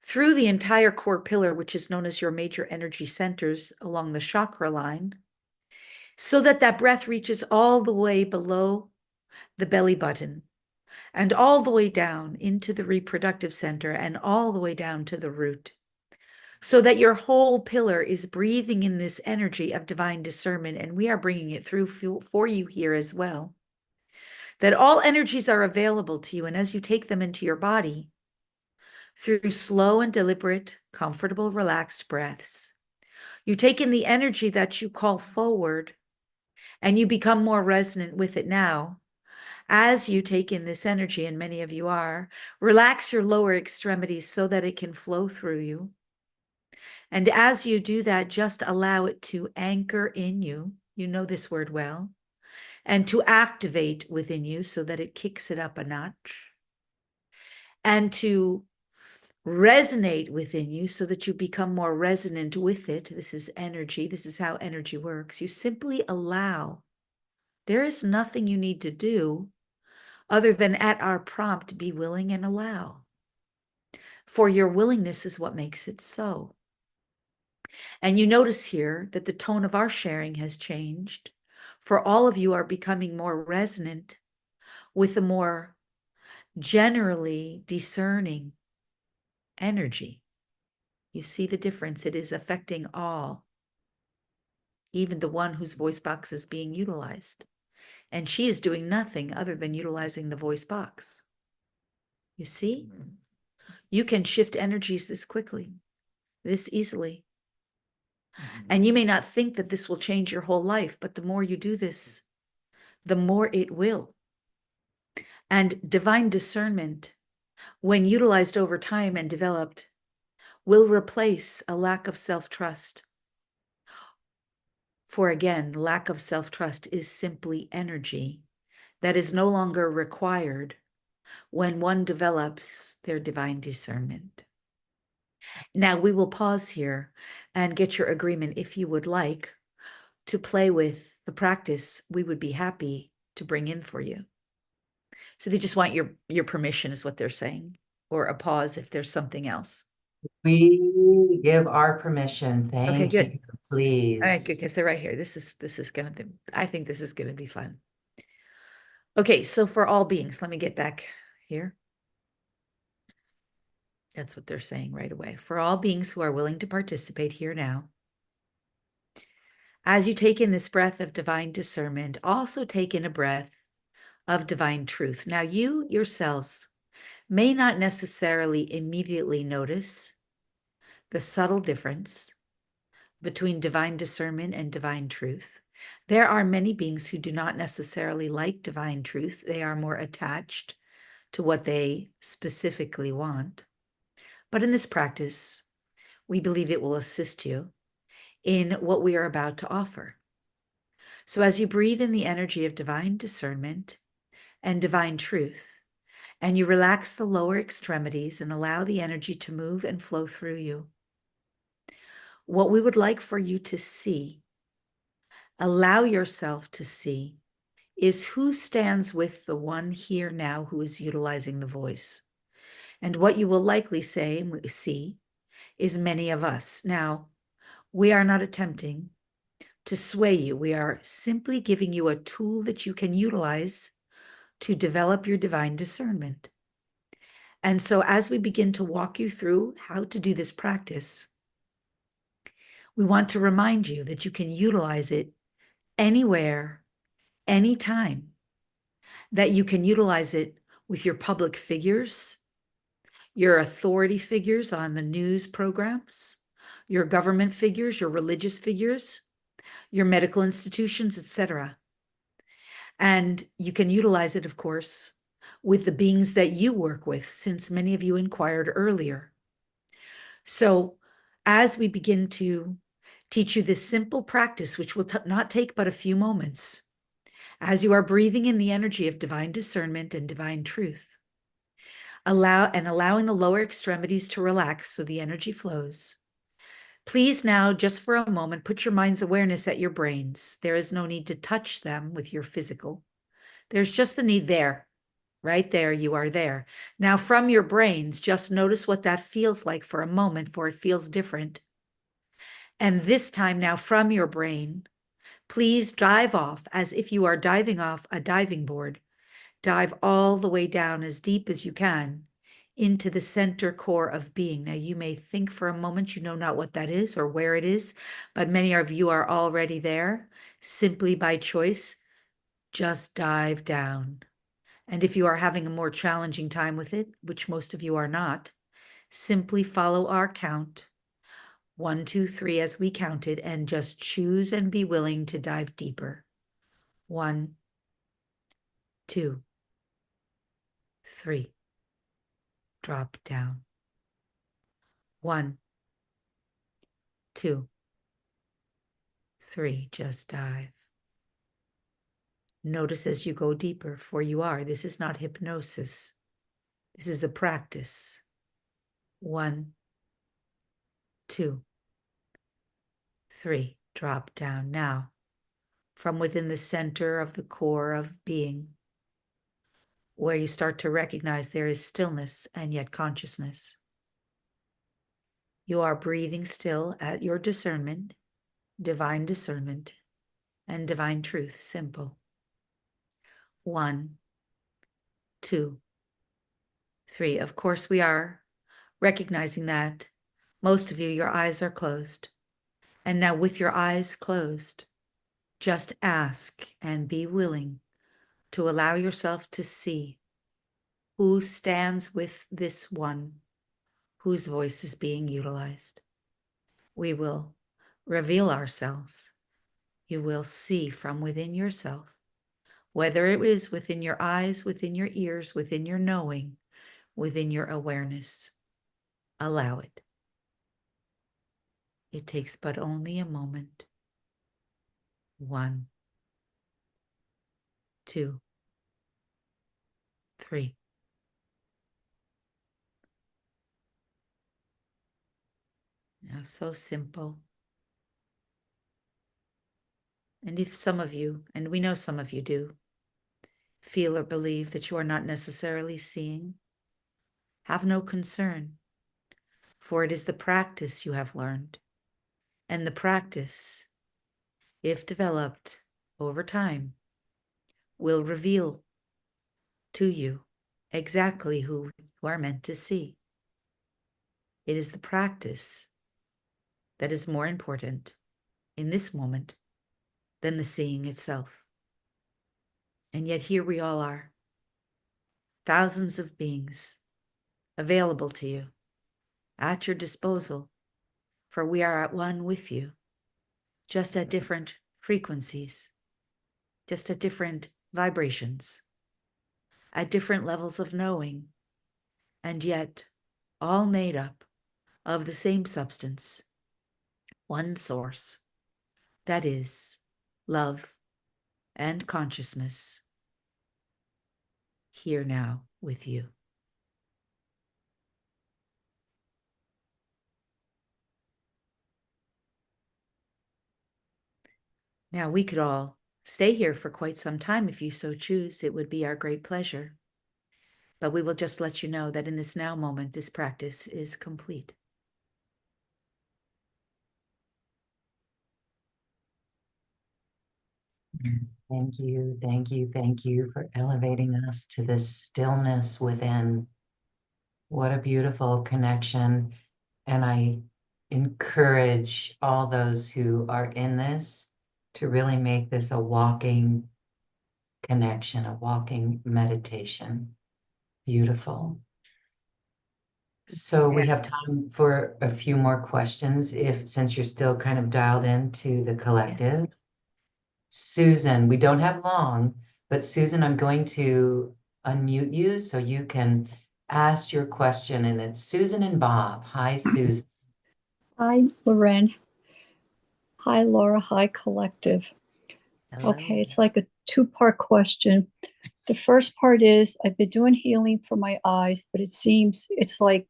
through the entire core pillar, which is known as your major energy centers along the chakra line, so that that breath reaches all the way below the belly button and all the way down into the reproductive center and all the way down to the root, so that your whole pillar is breathing in this energy of divine discernment. And we are bringing it through for you here as well. That all energies are available to you. And as you take them into your body, through slow and deliberate, comfortable, relaxed breaths, you take in the energy that you call forward, and you become more resonant with it now. As you take in this energy, and many of you are, relax your lower extremities so that it can flow through you. And as you do that, just allow it to anchor in you. You know this word well. And to activate within you so that it kicks it up a notch. And to resonate within you so that you become more resonant with it. This is energy. This is how energy works. You simply allow. There is nothing you need to do other than at our prompt, be willing and allow. For your willingness is what makes it so. And you notice here that the tone of our sharing has changed. For all of you are becoming more resonant with a more generally discerning energy. You see the difference. It is affecting all, even the one whose voice box is being utilized. And she is doing nothing other than utilizing the voice box. You see? You can shift energies this quickly, this easily. And you may not think that this will change your whole life, but the more you do this, the more it will. And divine discernment, when utilized over time and developed, will replace a lack of self-trust. For again, lack of self-trust is simply energy that is no longer required when one develops their divine discernment. Now we will pause here and get your agreement. If you would like to play with the practice, we would be happy to bring in for you. So they just want your permission is what they're saying, or a pause if there's something else. We give our permission. Okay, Thank good. you, please. All right, good, because they're right here. This is gonna be, I think this is gonna be fun. Okay, so for all beings, let me get back here. That's what they're saying right away. For all beings who are willing to participate here now, as you take in this breath of divine discernment, also take in a breath of divine truth. Now, you yourselves may not necessarily immediately notice the subtle difference between divine discernment and divine truth. There are many beings who do not necessarily like divine truth. They are more attached to what they specifically want. But in this practice, we believe it will assist you in what we are about to offer. So as you breathe in the energy of divine discernment and divine truth, and you relax the lower extremities and allow the energy to move and flow through you, what we would like for you to see, allow yourself to see, is who stands with the one here now who is utilizing the voice. And what you will likely see is many of us. Now, we are not attempting to sway you. We are simply giving you a tool that you can utilize to develop your divine discernment. And so as we begin to walk you through how to do this practice, we want to remind you that you can utilize it anywhere, anytime, that you can utilize it with your public figures, your authority figures on the news programs, your government figures, your religious figures, your medical institutions, etc. And you can utilize it, of course, with the beings that you work with, since many of you inquired earlier. So as we begin to teach you this simple practice, which will not take but a few moments, as you are breathing in the energy of divine discernment and divine truth, allowing the lower extremities to relax so the energy flows. Please now, just for a moment, put your mind's awareness at your brains. There is no need to touch them with your physical. There's just the need there. Right there, you are there. Now, from your brains, just notice what that feels like for a moment, for it feels different. And this time now, from your brain, please dive off as if you are diving off a diving board. Dive all the way down as deep as you can into the center core of being. Now, you may think for a moment you know not what that is or where it is, but many of you are already there. Simply by choice, just dive down. And if you are having a more challenging time with it, which most of you are not, simply follow our count, 1, 2, 3, as we counted, and just choose and be willing to dive deeper. 1, 2, 3, drop down. 1, 2, 3, just dive. Notice as you go deeper, for you are. This is not hypnosis. This is a practice. 1, 2, 3, drop down. Now, from within the center of the core of being, where you start to recognize there is stillness and yet consciousness. You are breathing still at your discernment, divine discernment, and divine truth, simple. 1, 2, 3. Of course, we are recognizing that most of you, your eyes are closed. And now with your eyes closed, just ask and be willing to allow yourself to see who stands with this one whose voice is being utilized. We will reveal ourselves. You will see from within yourself, whether it is within your eyes, within your ears, within your knowing, within your awareness. Allow it. It takes but only a moment. 1, 2, 3. Now, so simple. And if some of you, and we know some of you do, feel or believe that you are not necessarily seeing, have no concern, for it is the practice you have learned. And the practice, if developed over time, will reveal to you exactly who you are meant to see. It is the practice that is more important in this moment than the seeing itself. And yet here we all are, thousands of beings available to you, at your disposal, for we are at one with you, just at different frequencies, just at different vibrations, at different levels of knowing, and yet all made up of the same substance, one source, that is love and consciousness, here now with you. Now, we could all stay here for quite some time if you so choose. It would be our great pleasure. But we will just let you know that in this now moment, this practice is complete. Thank you, thank you, thank you for elevating us to this stillness within. What a beautiful connection. And I encourage all those who are in this to really make this a walking connection, a walking meditation. Beautiful. So we have time for a few more questions, since you're still kind of dialed into the collective. Susan, we don't have long, but Susan, I'm going to unmute you so you can ask your question. And it's Susan and Bob. Hi, Susan. Hi, Loren. Hi, Laura. Hi, collective. Hello. Okay, it's like a two-part question. The first part is I've been doing healing for my eyes, but it seems it's like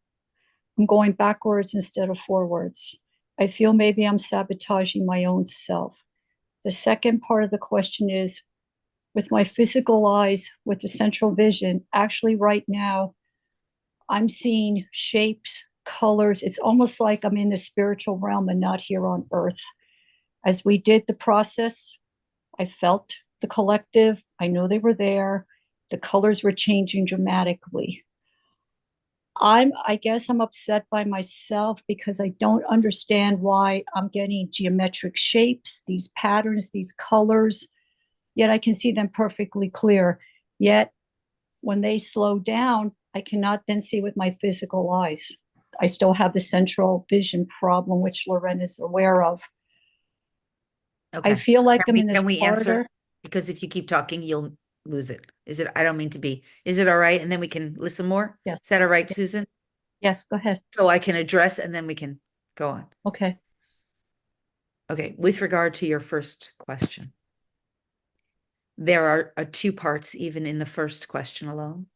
I'm going backwards instead of forwards. I feel maybe I'm sabotaging my own self. The second part of the question is with my physical eyes, with the central vision, actually right now, I'm seeing shapes, colors. It's almost like I'm in the spiritual realm and not here on earth. As we did the process, I felt the collective. I know they were there. The colors were changing dramatically. I guess I'm upset by myself because I don't understand why I'm getting geometric shapes, these patterns, these colors, yet I can see them perfectly clear. Yet when they slow down, I cannot then see with my physical eyes. I still have the central vision problem, which Loren is aware of. Okay. I feel like I'm in this Can we corridor. answer? Because if you keep talking, you'll lose it. I don't mean to be. Is it all right? And then we can listen more? Yes. Is that all right, Yes. Susan? Yes, go ahead. So I can address and then we can go on. Okay. Okay. With regard to your first question, there are two parts even in the first question alone,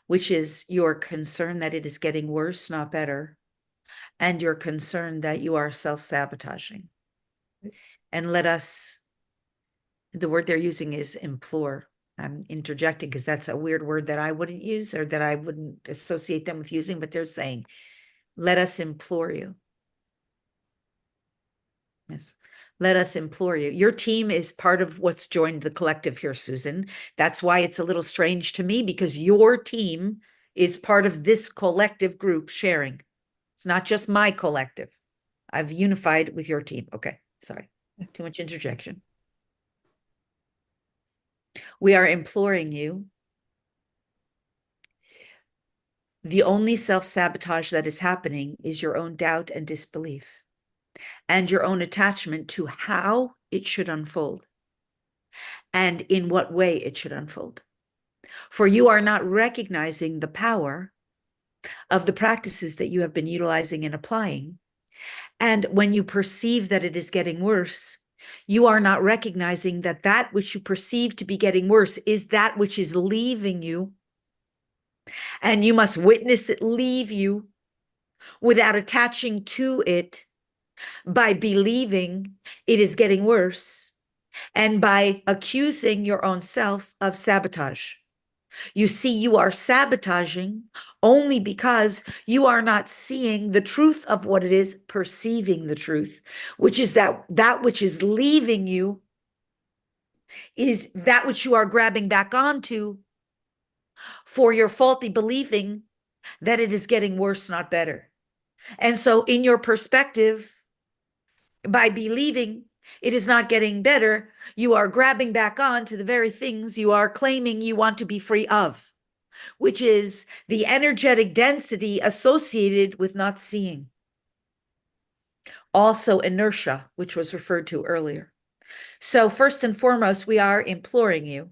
which is your concern that it is getting worse, not better, and your concern that you are self-sabotaging. And let us, the word they're using is implore. I'm interjecting because that's a weird word that I wouldn't use or that I wouldn't associate them with using, but they're saying, let us implore you. Yes. Let us implore you. Your team is part of what's joined the collective here, Susan. That's why it's a little strange to me, because your team is part of this collective group sharing. It's not just my collective. I've unified with your team. Okay, sorry. Too much interjection. We are imploring you. The only self-sabotage that is happening is your own doubt and disbelief, and your own attachment to how it should unfold and in what way it should unfold. For you are not recognizing the power of the practices that you have been utilizing and applying. And when you perceive that it is getting worse, you are not recognizing that that which you perceive to be getting worse is that which is leaving you. And you must witness it leave you without attaching to it by believing it is getting worse and by accusing your own self of sabotage. You see, you are sabotaging only because you are not seeing the truth of what it is, perceiving the truth, which is that which is leaving you is that which you are grabbing back onto for your faulty believing that it is getting worse, not better. And so, in your perspective, by believing it is not getting better, you are grabbing back on to the very things you are claiming you want to be free of, which is the energetic density associated with not seeing. Also, inertia, which was referred to earlier. So, first and foremost, we are imploring you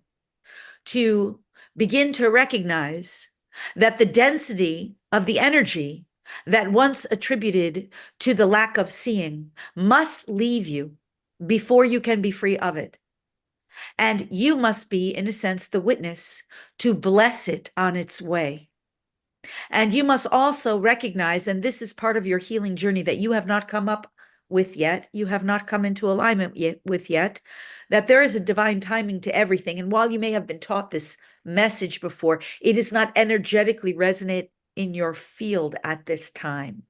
to begin to recognize that the density of the energy that once attributed to the lack of seeing must leave you before you can be free of it. And you must be, in a sense, the witness to bless it on its way. And you must also recognize, and this is part of your healing journey that you have not come up with yet, you have not come into alignment with yet, that there is a divine timing to everything. And while you may have been taught this message before, it is not energetically resonant in your field at this time.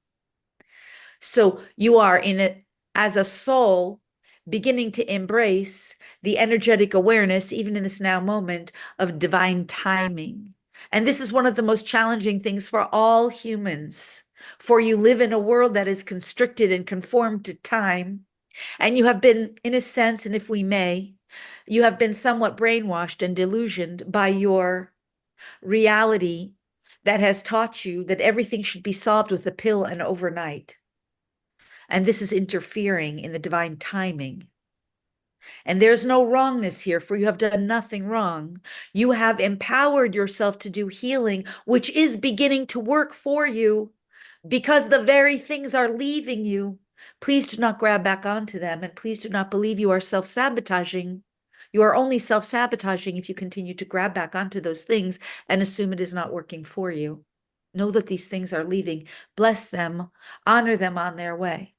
So you are in it as a soul beginning to embrace the energetic awareness, even in this now moment, of divine timing. And this is one of the most challenging things for all humans, for you live in a world that is constricted and conformed to time. And you have been, in a sense, and if we may, you have been somewhat brainwashed and delusioned by your reality that has taught you that everything should be solved with a pill and overnight. And this is interfering in the divine timing. And there's no wrongness here, for you have done nothing wrong. You have empowered yourself to do healing, which is beginning to work for you because the very things are leaving you. Please do not grab back onto them, and please do not believe you are self-sabotaging. You are only self-sabotaging if you continue to grab back onto those things and assume it is not working for you. Know that these things are leaving. Bless them, honor them on their way.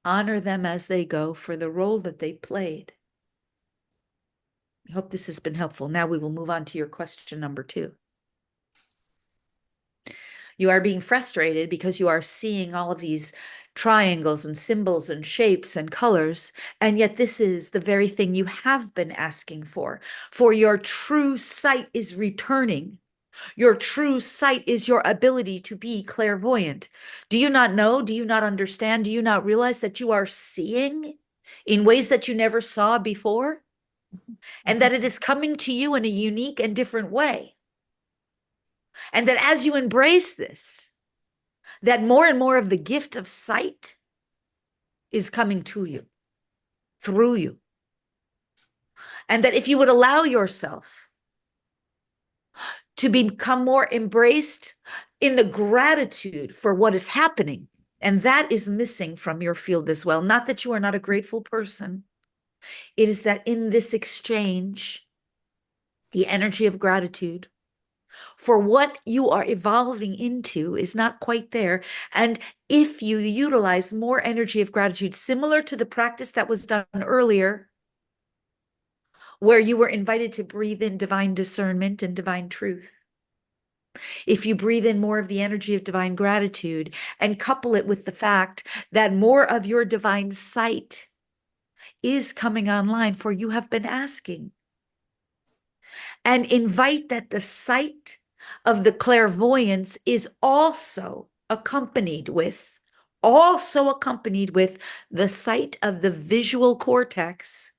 Honor them as they go for the role that they played. I hope this has been helpful. Now we will move on to your question number 2. You are being frustrated because you are seeing all of these triangles and symbols and shapes and colors, and yet this is the very thing you have been asking for your true sight is returning. Your true sight is your ability to be clairvoyant. Do you not know? Do you not understand? Do you not realize that you are seeing in ways that you never saw before? And that it is coming to you in a unique and different way. And that as you embrace this, that more and more of the gift of sight is coming to you, through you. And that if you would allow yourself to become more embraced in the gratitude for what is happening, and that is missing from your field as well. Not that you are not a grateful person. It is that in this exchange, the energy of gratitude for what you are evolving into is not quite there. And if you utilize more energy of gratitude, similar to the practice that was done earlier, where you were invited to breathe in divine discernment and divine truth, if you breathe in more of the energy of divine gratitude and couple it with the fact that more of your divine sight is coming online, for you have been asking, and invite that the sight of the clairvoyance is also accompanied with the sight of the visual cortex,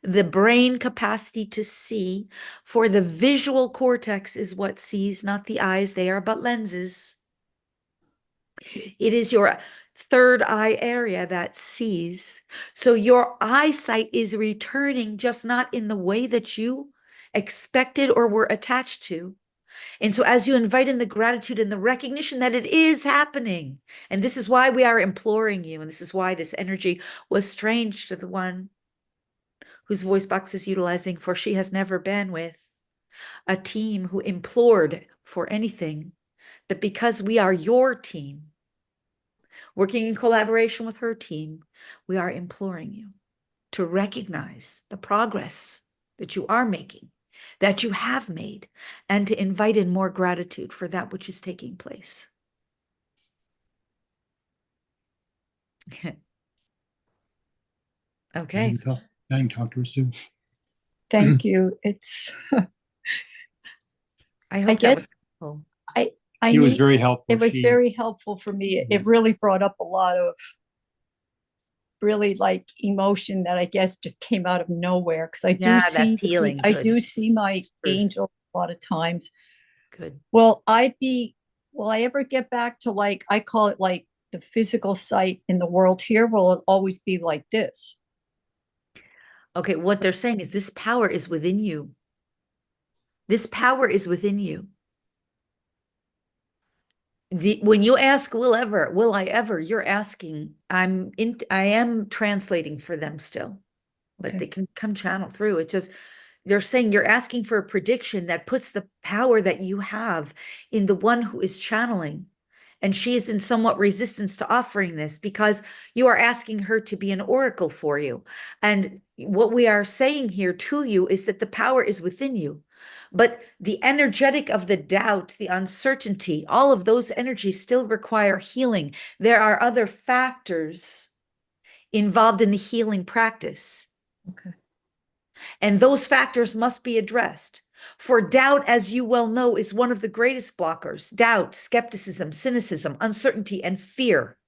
the brain capacity to see, for the visual cortex is what sees, not the eyes. They are but lenses. It is your third eye area that sees. So your eyesight is returning, just not in the way that you expected or were attached to. And so as you invite in the gratitude and the recognition that it is happening, and this is why we are imploring you, and this is why this energy was strange to the one whose voice box is utilizing, for she has never been with a team who implored for anything, but because we are your team, working in collaboration with her team, we are imploring you to recognize the progress that you are making, that you have made, and to invite in more gratitude for that which is taking place. Okay. Now you can talk to her, Sue. Thank you. It's, I hope that guess was helpful. It was very helpful. It was very helpful for me. It really brought up a lot of really like emotion that I guess just came out of nowhere. Cause I do Yeah, see, that's healing. I Good. do see my Bruce. angel a lot of times. Good. Will I ever get back to like, I call it like the physical sight in the world here? Will it always be like this? Okay, what they're saying is this power is within you. This power is within you. When you ask, will I ever, you're asking, I am translating for them still, but Okay. they can come channel through. It's just, they're saying you're asking for a prediction that puts the power that you have in the one who is channeling. And she is in somewhat resistance to offering this because you are asking her to be an oracle for you. And what we are saying here to you is that the power is within you. But the energetic of the doubt, the uncertainty, all of those energies still require healing. There are other factors involved in the healing practice. Okay. And those factors must be addressed. For doubt, as you well know, is one of the greatest blockers. Doubt, skepticism, cynicism, uncertainty, and fear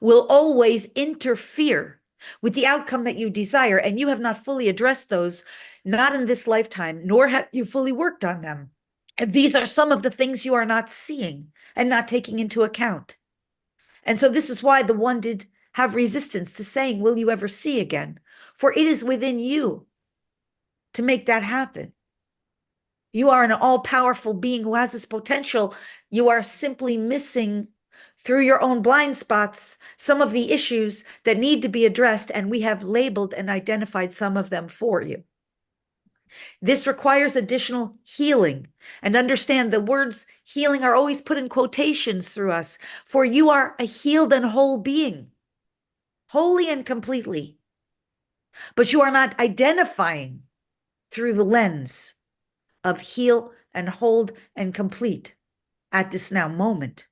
will always interfere with the outcome that you desire. And you have not fully addressed those, not in this lifetime, nor have you fully worked on them. And these are some of the things you are not seeing and not taking into account. And so this is why the one did have resistance to saying, will you ever see again? For it is within you to make that happen. You are an all-powerful being who has this potential. You are simply missing, through your own blind spots, some of the issues that need to be addressed, and we have labeled and identified some of them for you. This requires additional healing. And understand the words healing are always put in quotations through us, for you are a healed and whole being, wholly and completely. But you are not identifying through the lens of heal and hold and complete at this now moment.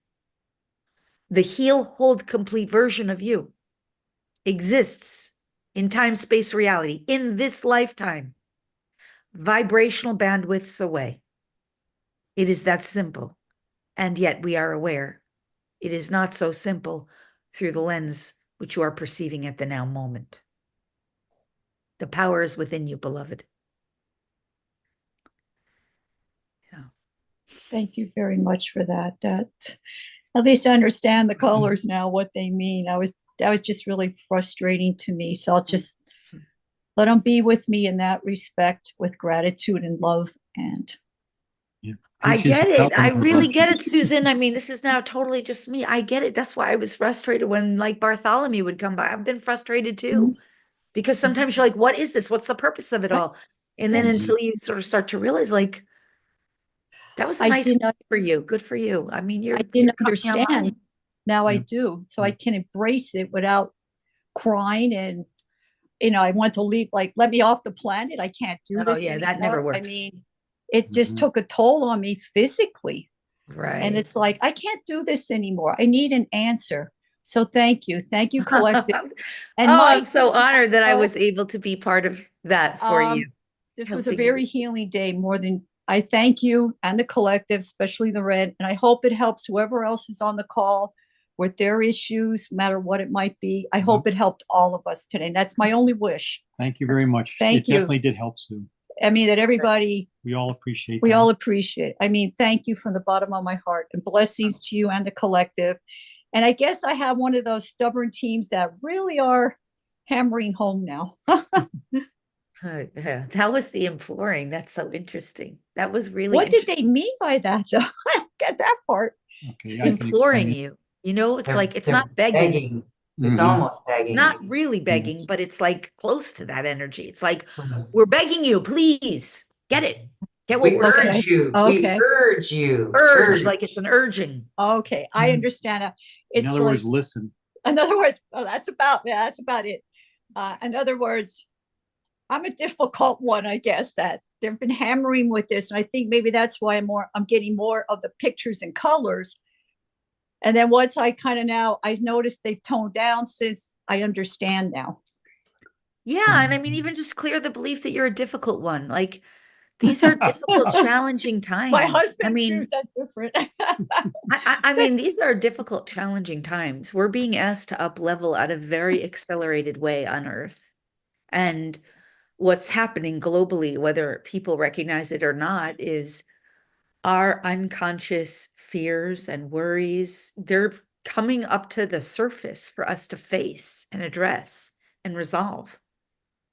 The heal, hold, complete version of you exists in time, space, reality, in this lifetime, vibrational bandwidths away. It is that simple. And yet we are aware it is not so simple through the lens which you are perceiving at the now moment. The power is within you, beloved. Thank you very much for that. That at least I understand the colors now, what they mean. That was just really frustrating to me. So I'll just let them be with me in that respect, with gratitude and love. And Yeah. I get it. helping I her really bunch. get it, Susan. I mean, this is now totally just me. I get it. That's why I was frustrated when like Bartholomew would come by. I've been frustrated too, because sometimes you're like, what is this? What's the purpose of it all? And then Yes. until you sort of start to realize, like, that was a I nice did not- for you. Good for you. I mean, I you're didn't coming online. understand. Now I Yeah. do. So I can embrace it without crying. And, I want to leave, like, let me off the planet. I can't do Oh, this yeah, that anymore. never I works. mean, it just Mhm. took a toll on me physically. Right. And it's like, I can't do this anymore. I need an answer. So thank you. Thank you, collective. And I'm so honored that I also, was able to be part of that for you. this was a helping very you. healing day. More than I thank you and the collective, especially the red. And I hope it helps whoever else is on the call with their issues, no matter what it might be. I hope it helped all of us today. And that's my only wish. Thank you very much. Thank It you. definitely did help, Sue. I mean, that everybody, We all appreciate we that. all appreciate it. I mean, thank you from the bottom of my heart, and blessings to you and the collective. And I guess I have one of those stubborn teams that really are hammering home now. Yeah, that was the imploring. That's so interesting. That was really What did interesting. they mean by that, though? I don't get that part. Okay, I can Imploring explain. you. You know, it's They're- like it's they're not begging. begging. It's Mhm. almost begging. Not really begging, Yes. but it's like close to that energy. It's like, Yes. we're begging you, please get it. Get what We we're urge saying. you. Okay. We urge you. Urge, like it's an urging. Okay, I understand that. In It's other words, like, listen. in other words, oh, that's about it. In other words, I'm a difficult one, I guess, that they've been hammering with this. And I think maybe that's why I'm getting more of the pictures and colors. And then once I kind of now, I noticed they've toned down since I understand now. Yeah, and I mean, even just clear the belief that you're a difficult one. Like, these are difficult, challenging times. My I husband mean, views that different. I mean, these are difficult, challenging times. We're being asked to up level at a very accelerated way on Earth. And what's happening globally, whether people recognize it or not, is our unconscious fears and worries, they're coming up to the surface for us to face and address and resolve.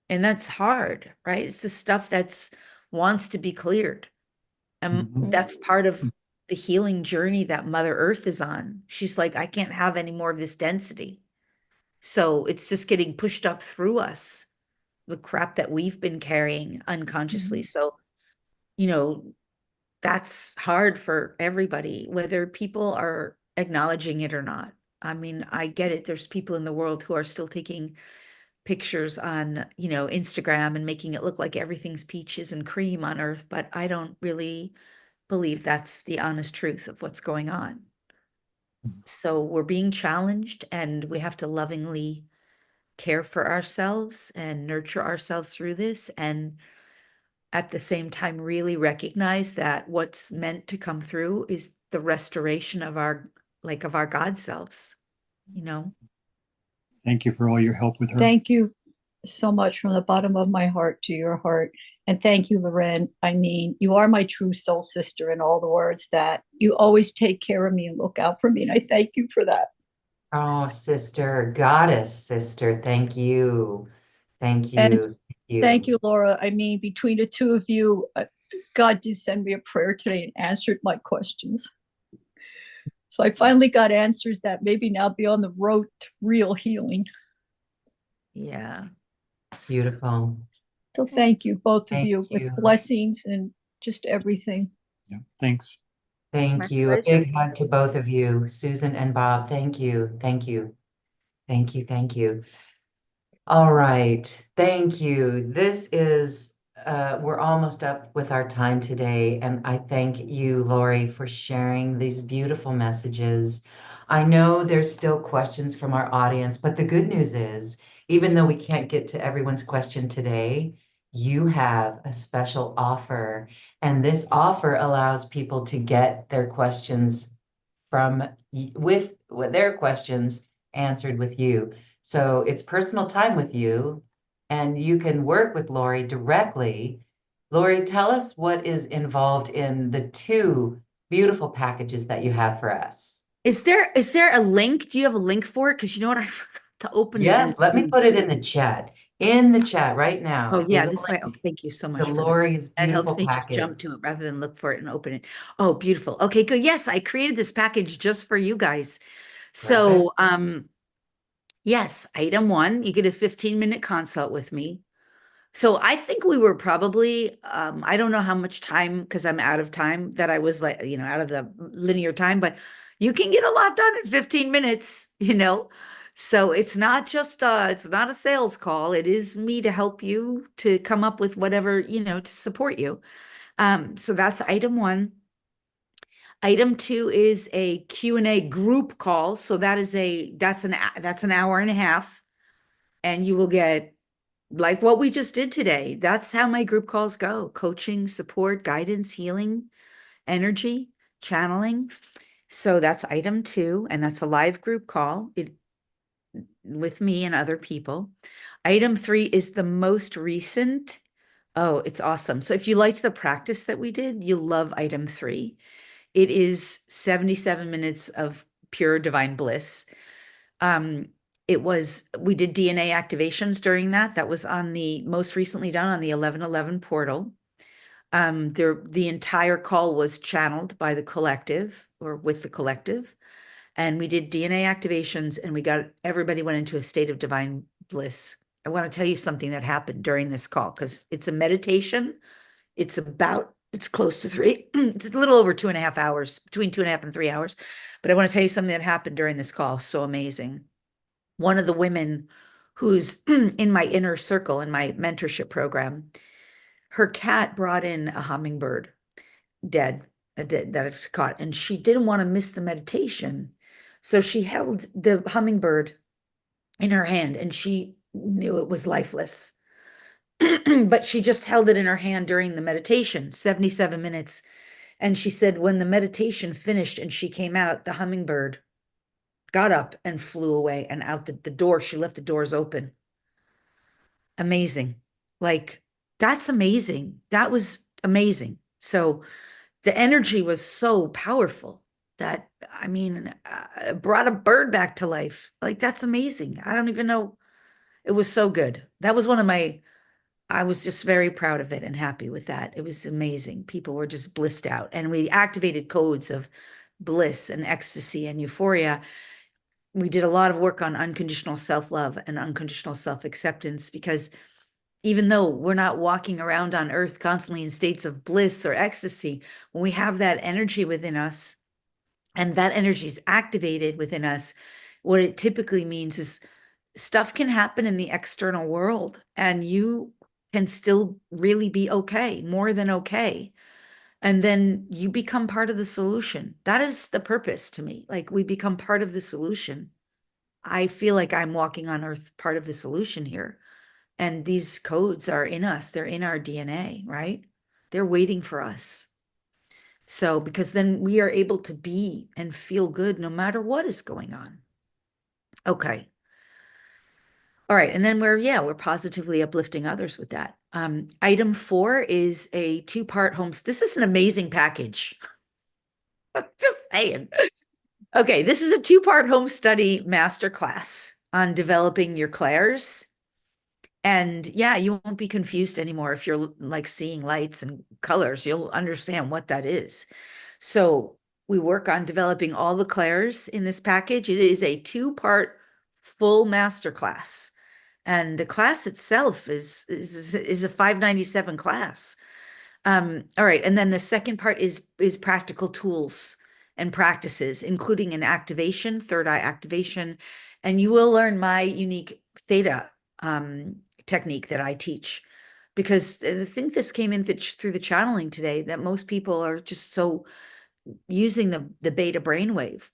And that's hard, right? It's the stuff that's wants to be cleared. And that's part of the healing journey that Mother Earth is on. She's like, I can't have any more of this density. So it's just getting pushed up through us, the crap that we've been carrying unconsciously. So, you know, that's hard for everybody, whether people are acknowledging it or not. I mean, I get it. There's people in the world who are still taking pictures on, Instagram and making it look like everything's peaches and cream on Earth, but I don't really believe that's the honest truth of what's going on. So we're being challenged, and we have to lovingly care for ourselves and nurture ourselves through this, and at the same time really recognize that what's meant to come through is the restoration of our God selves, Thank you for all your help with her. Thank you so much from the bottom of my heart to your heart. And thank you, Loren. I mean, you are my true soul sister in all the words that you always take care of me and look out for me. And I thank you for that. Oh, sister, goddess, sister, thank you. Thank you. And thank you, Laura. I mean, between the two of you, God did send me a prayer today and answered my questions. So I finally got answers that maybe now be on the road to real healing. Yeah. Beautiful. So thank you, both of you, you. with blessings and just everything. Yeah, thanks. Thank My you. A pleasure. big hug to both of you, Susan and Bob. Thank you. Thank you. Thank you. Thank you. All right. Thank you. We're almost up with our time today. And I thank you, Lori, for sharing these beautiful messages. I know there's still questions from our audience, but the good news is, even though we can't get to everyone's question today, you have a special offer. And this offer allows people to get their questions with their questions answered with you. So it's personal time with you, and you can work with Lori directly. Lori, tell us what is involved in the two beautiful packages that you have for us. Is there a link? Do you have a link for it? Because you know what, I forgot to open it. Yes, let me put it in the chat. In the chat right now. Oh yeah, is a this way. Oh, link thank you so to much for that. Lori's That helps beautiful me just package. jump to it rather than look for it and open it. Oh, beautiful. Okay, good. Yes, I created this package just for you guys. So, yes, item 1, you get a 15-minute consult with me. So I think we were probably, I don't know how much time, because I'm out of time, that I was like, out of the linear time, but you can get a lot done in 15 minutes, So it's not just, it's not a sales call. It is me to help you to come up with whatever, to support you. So that's item 1. Item 2 is a Q&A group call. So that's an hour and a half, and you will get, like what we just did today. That's how my group calls go: coaching, support, guidance, healing, energy, channeling. So that's item 2, and that's a live group call with me and other people. Item 3 is the most recent. Oh, it's awesome. So if you liked the practice that we did, you'll love item 3. It is 77 minutes of pure divine bliss. We did DNA activations during that. That was most recently done on the 1111 portal. The entire call was channeled by the collective, or with the collective. And we did DNA activations, and everybody went into a state of divine bliss. I want to tell you something that happened during this call, because it's a meditation. It's close to 3, it's a little over 2.5 hours, between 2.5 and 3 hours. But I want to tell you something that happened during this call. So amazing. One of the women who's in my inner circle in my mentorship program. Her cat brought in a hummingbird dead, that it caught, and she didn't want to miss the meditation. So she held the hummingbird in her hand and she knew it was lifeless. But she just held it in her hand during the meditation, 77 minutes. And she said when the meditation finished and she came out, the hummingbird got up and flew away and out the door. She left the doors open. Amazing. Like, that's amazing. That was amazing. So the energy was so powerful that, I mean, brought a bird back to life. Like, that's amazing. I don't even know. It was so good. That was one of my, I was just very proud of it and happy with that. It was amazing. People were just blissed out. And we activated codes of bliss and ecstasy and euphoria. We did a lot of work on unconditional self-love and unconditional self-acceptance, because even though we're not walking around on earth constantly in states of bliss or ecstasy, when we have that energy within us and that energy is activated within us, what it typically means is stuff can happen in the external world and you can still really be okay, more than okay. And then you become part of the solution. That is the purpose to me. Like, we become part of the solution. I feel like I'm walking on earth, part of the solution here. And these codes are in us. They're in our DNA, right? They're waiting for us. So, because then we are able to be and feel good no matter what is going on. Okay. All right. And then we're positively uplifting others with that. Item 4 is a 2-part home. This is an amazing package. Just saying. Okay. This is a 2-part home study masterclass on developing your clairs. And yeah, you won't be confused anymore. If you're like seeing lights and colors, you'll understand what that is. So we work on developing all the clairs in this package. It is a 2-part full masterclass. And the class itself is a $597 class. All right. And then the second part is practical tools and practices, including an activation, third eye activation. And you will learn my unique theta technique that I teach, because I think this came in through the channeling today, that most people are just so using the beta brainwave,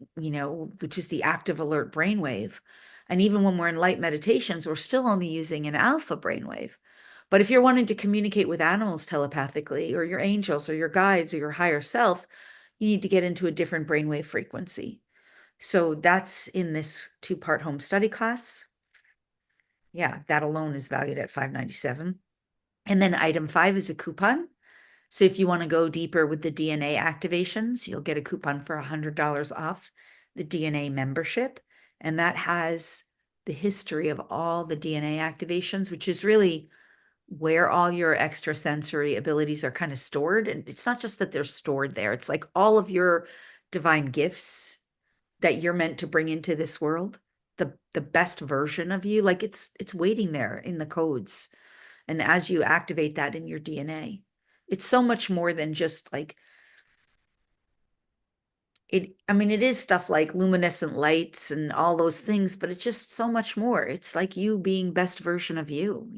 which is the active alert brainwave. And even when we're in light meditations, we're still only using an alpha brainwave. But if you're wanting to communicate with animals telepathically, or your angels or your guides or your higher self, you need to get into a different brainwave frequency. So that's in this 2-part home study class. Yeah, that alone is valued at $597. And then item 5 is a coupon. So if you want to go deeper with the DNA activations, you'll get a coupon for $100 off the DNA membership. And that has the history of all the DNA activations, which is really where all your extrasensory abilities are kind of stored. And it's not just that they're stored there. It's like all of your divine gifts that you're meant to bring into this world, the best version of you, like it's waiting there in the codes. And as you activate that in your DNA, it's so much more than just like it. I mean, it is stuff like luminescent lights and all those things, but it's just so much more. It's like you being best version of you,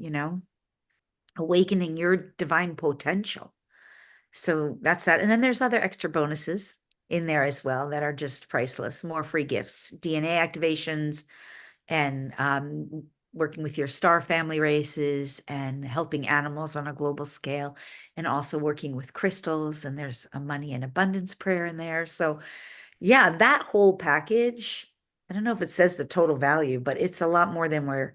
awakening your divine potential. So that's that. And then there's other extra bonuses in there as well that are just priceless, more free gifts, DNA activations, and working with your star family races and helping animals on a global scale, and also working with crystals. And there's a money and abundance prayer in there. So yeah, that whole package, I don't know if it says the total value, but it's a lot more than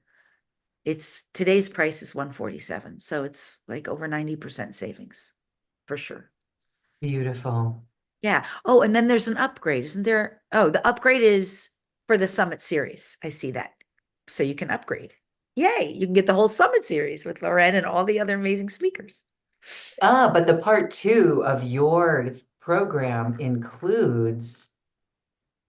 today's price is $147. So it's like over 90% savings for sure. Beautiful. Yeah. Oh, and then there's an upgrade, isn't there? Oh, the upgrade is for the Summit series. I see that. So you can upgrade. Yay. You can get the whole Summit series with Loren and all the other amazing speakers. But the part 2 of your program includes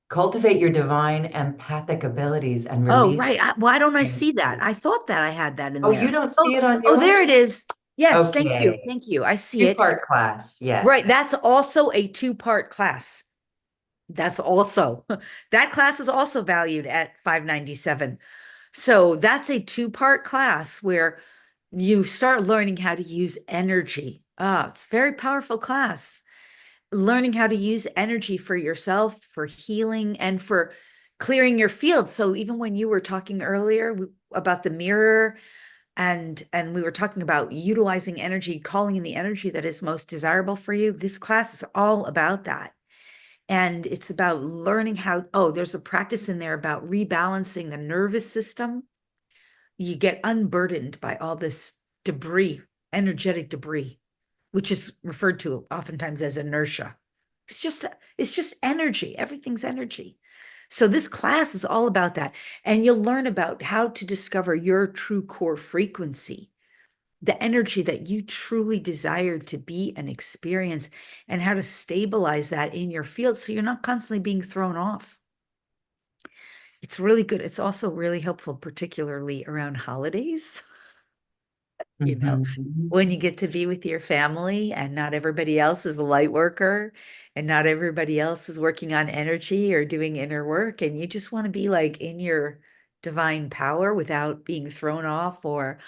cultivate your divine empathic abilities and Oh, release. right. Why don't I see that? I thought that I had that in there. You don't see it on yours? Oh, there it is. Yes. Okay. Thank you. Thank you. I see it. 2-part class. Yes. Right. That's also a 2-part class. That class is also valued at $597. So that's a two-part class where you start learning how to use energy. It's a very powerful class. Learning how to use energy for yourself, for healing, and for clearing your field. So even when you were talking earlier about the mirror, and we were talking about utilizing energy, calling in the energy that is most desirable for you, this class is all about that. And it's about learning how, there's a practice in there about rebalancing the nervous system. You get unburdened by all this debris, energetic debris, which is referred to oftentimes as inertia. It's just energy. Everything's energy. So this class is all about that. And you'll learn about how to discover your true core frequency, the energy that you truly desire to be and experience, and how to stabilize that in your field so you're not constantly being thrown off. It's really good. It's also really helpful, particularly around holidays. When you get to be with your family and not everybody else is a light worker and not everybody else is working on energy or doing inner work, and you just want to be like in your divine power without being thrown off. Or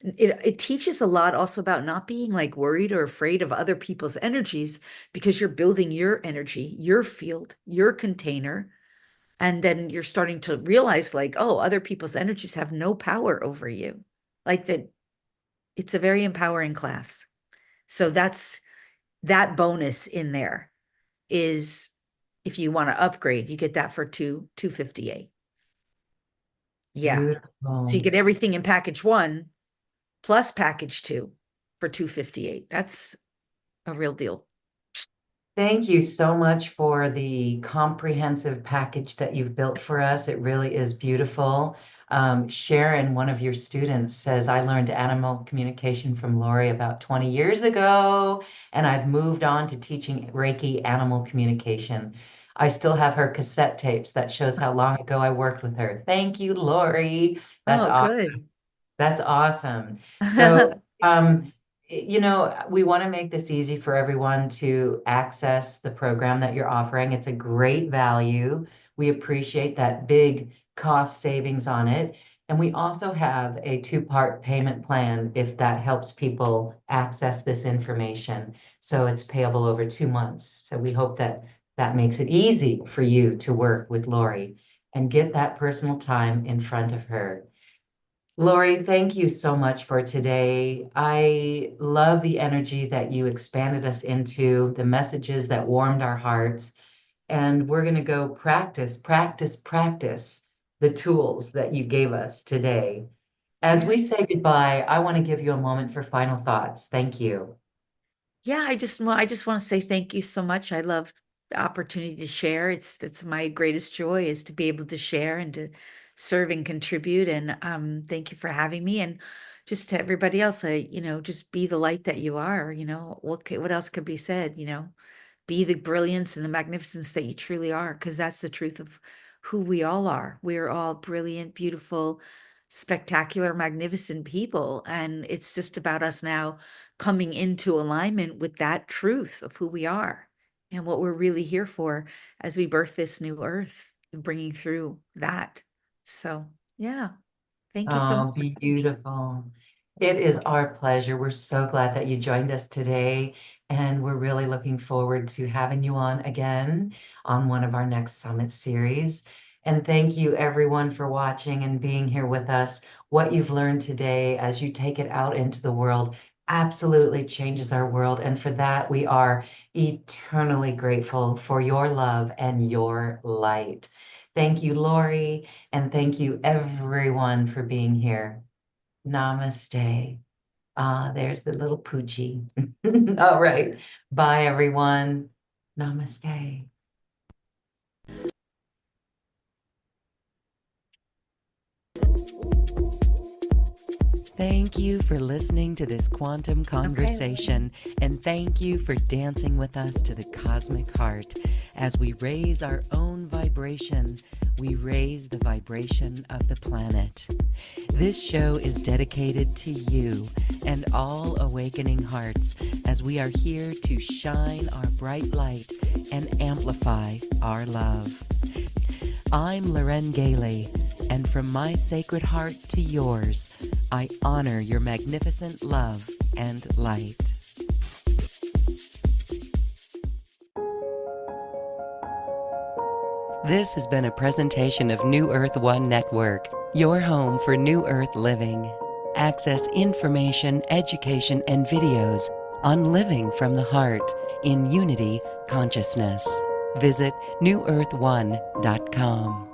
it teaches a lot also about not being like worried or afraid of other people's energies, because you're building your energy, your field, your container. And then you're starting to realize like, other people's energies have no power over you. Like that, it's a very empowering class. So that's that bonus in there is, if you want to upgrade, you get that for $258. Yeah. Beautiful. So you get everything in package 1 plus package 2 for $258. That's a real deal. Thank you so much for the comprehensive package that you've built for us. It really is beautiful. Sharon, one of your students, says, I learned animal communication from Lori about 20 years ago, and I've moved on to teaching Reiki animal communication. I still have her cassette tapes that shows how long ago I worked with her. Thank you, Lori. That's awesome. Good. That's awesome. So, we want to make this easy for everyone to access the program that you're offering. It's a great value. We appreciate that big cost savings on it. And we also have a 2-part payment plan if that helps people access this information. So it's payable over 2 months. So we hope that that makes it easy for you to work with Lori and get that personal time in front of her. Lori, thank you so much for today. I love the energy that you expanded us into, the messages that warmed our hearts. And we're going to go practice the tools that you gave us today. As we say goodbye, I want to give you a moment for final thoughts. Thank you. Yeah, I just want to say thank you so much. I love the opportunity to share. It's my greatest joy, is to be able to share and to serve and contribute. And thank you for having me. And just to everybody else, just be the light that you are. What else could be said? Be the brilliance and the magnificence that you truly are, because that's the truth of who we all are. We're all brilliant, beautiful, spectacular, magnificent people. And it's just about us now coming into alignment with that truth of who we are and what we're really here for as we birth this new earth, and bringing through that. So, yeah, thank you so much. Beautiful. It is our pleasure. We're so glad that you joined us today. And we're really looking forward to having you on again on one of our next summit series. And thank you everyone for watching and being here with us. What you've learned today as you take it out into the world absolutely changes our world. And for that, we are eternally grateful for your love and your light. Thank you, Lori, and thank you everyone for being here. Namaste. There's the little Poochie. All right. Bye, everyone. Namaste. Thank you for listening to this quantum conversation, and thank you for dancing with us to the cosmic heart. As we raise our own vibration, we raise the vibration of the planet. This show is dedicated to you and all awakening hearts, as we are here to shine our bright light and amplify our love. I'm Loren Gailey, And from my sacred heart to yours, I honor your magnificent love and light. This has been a presentation of New Earth One Network, your home for New Earth living. Access information, education, and videos on living from the heart in unity consciousness. Visit newearth1.com.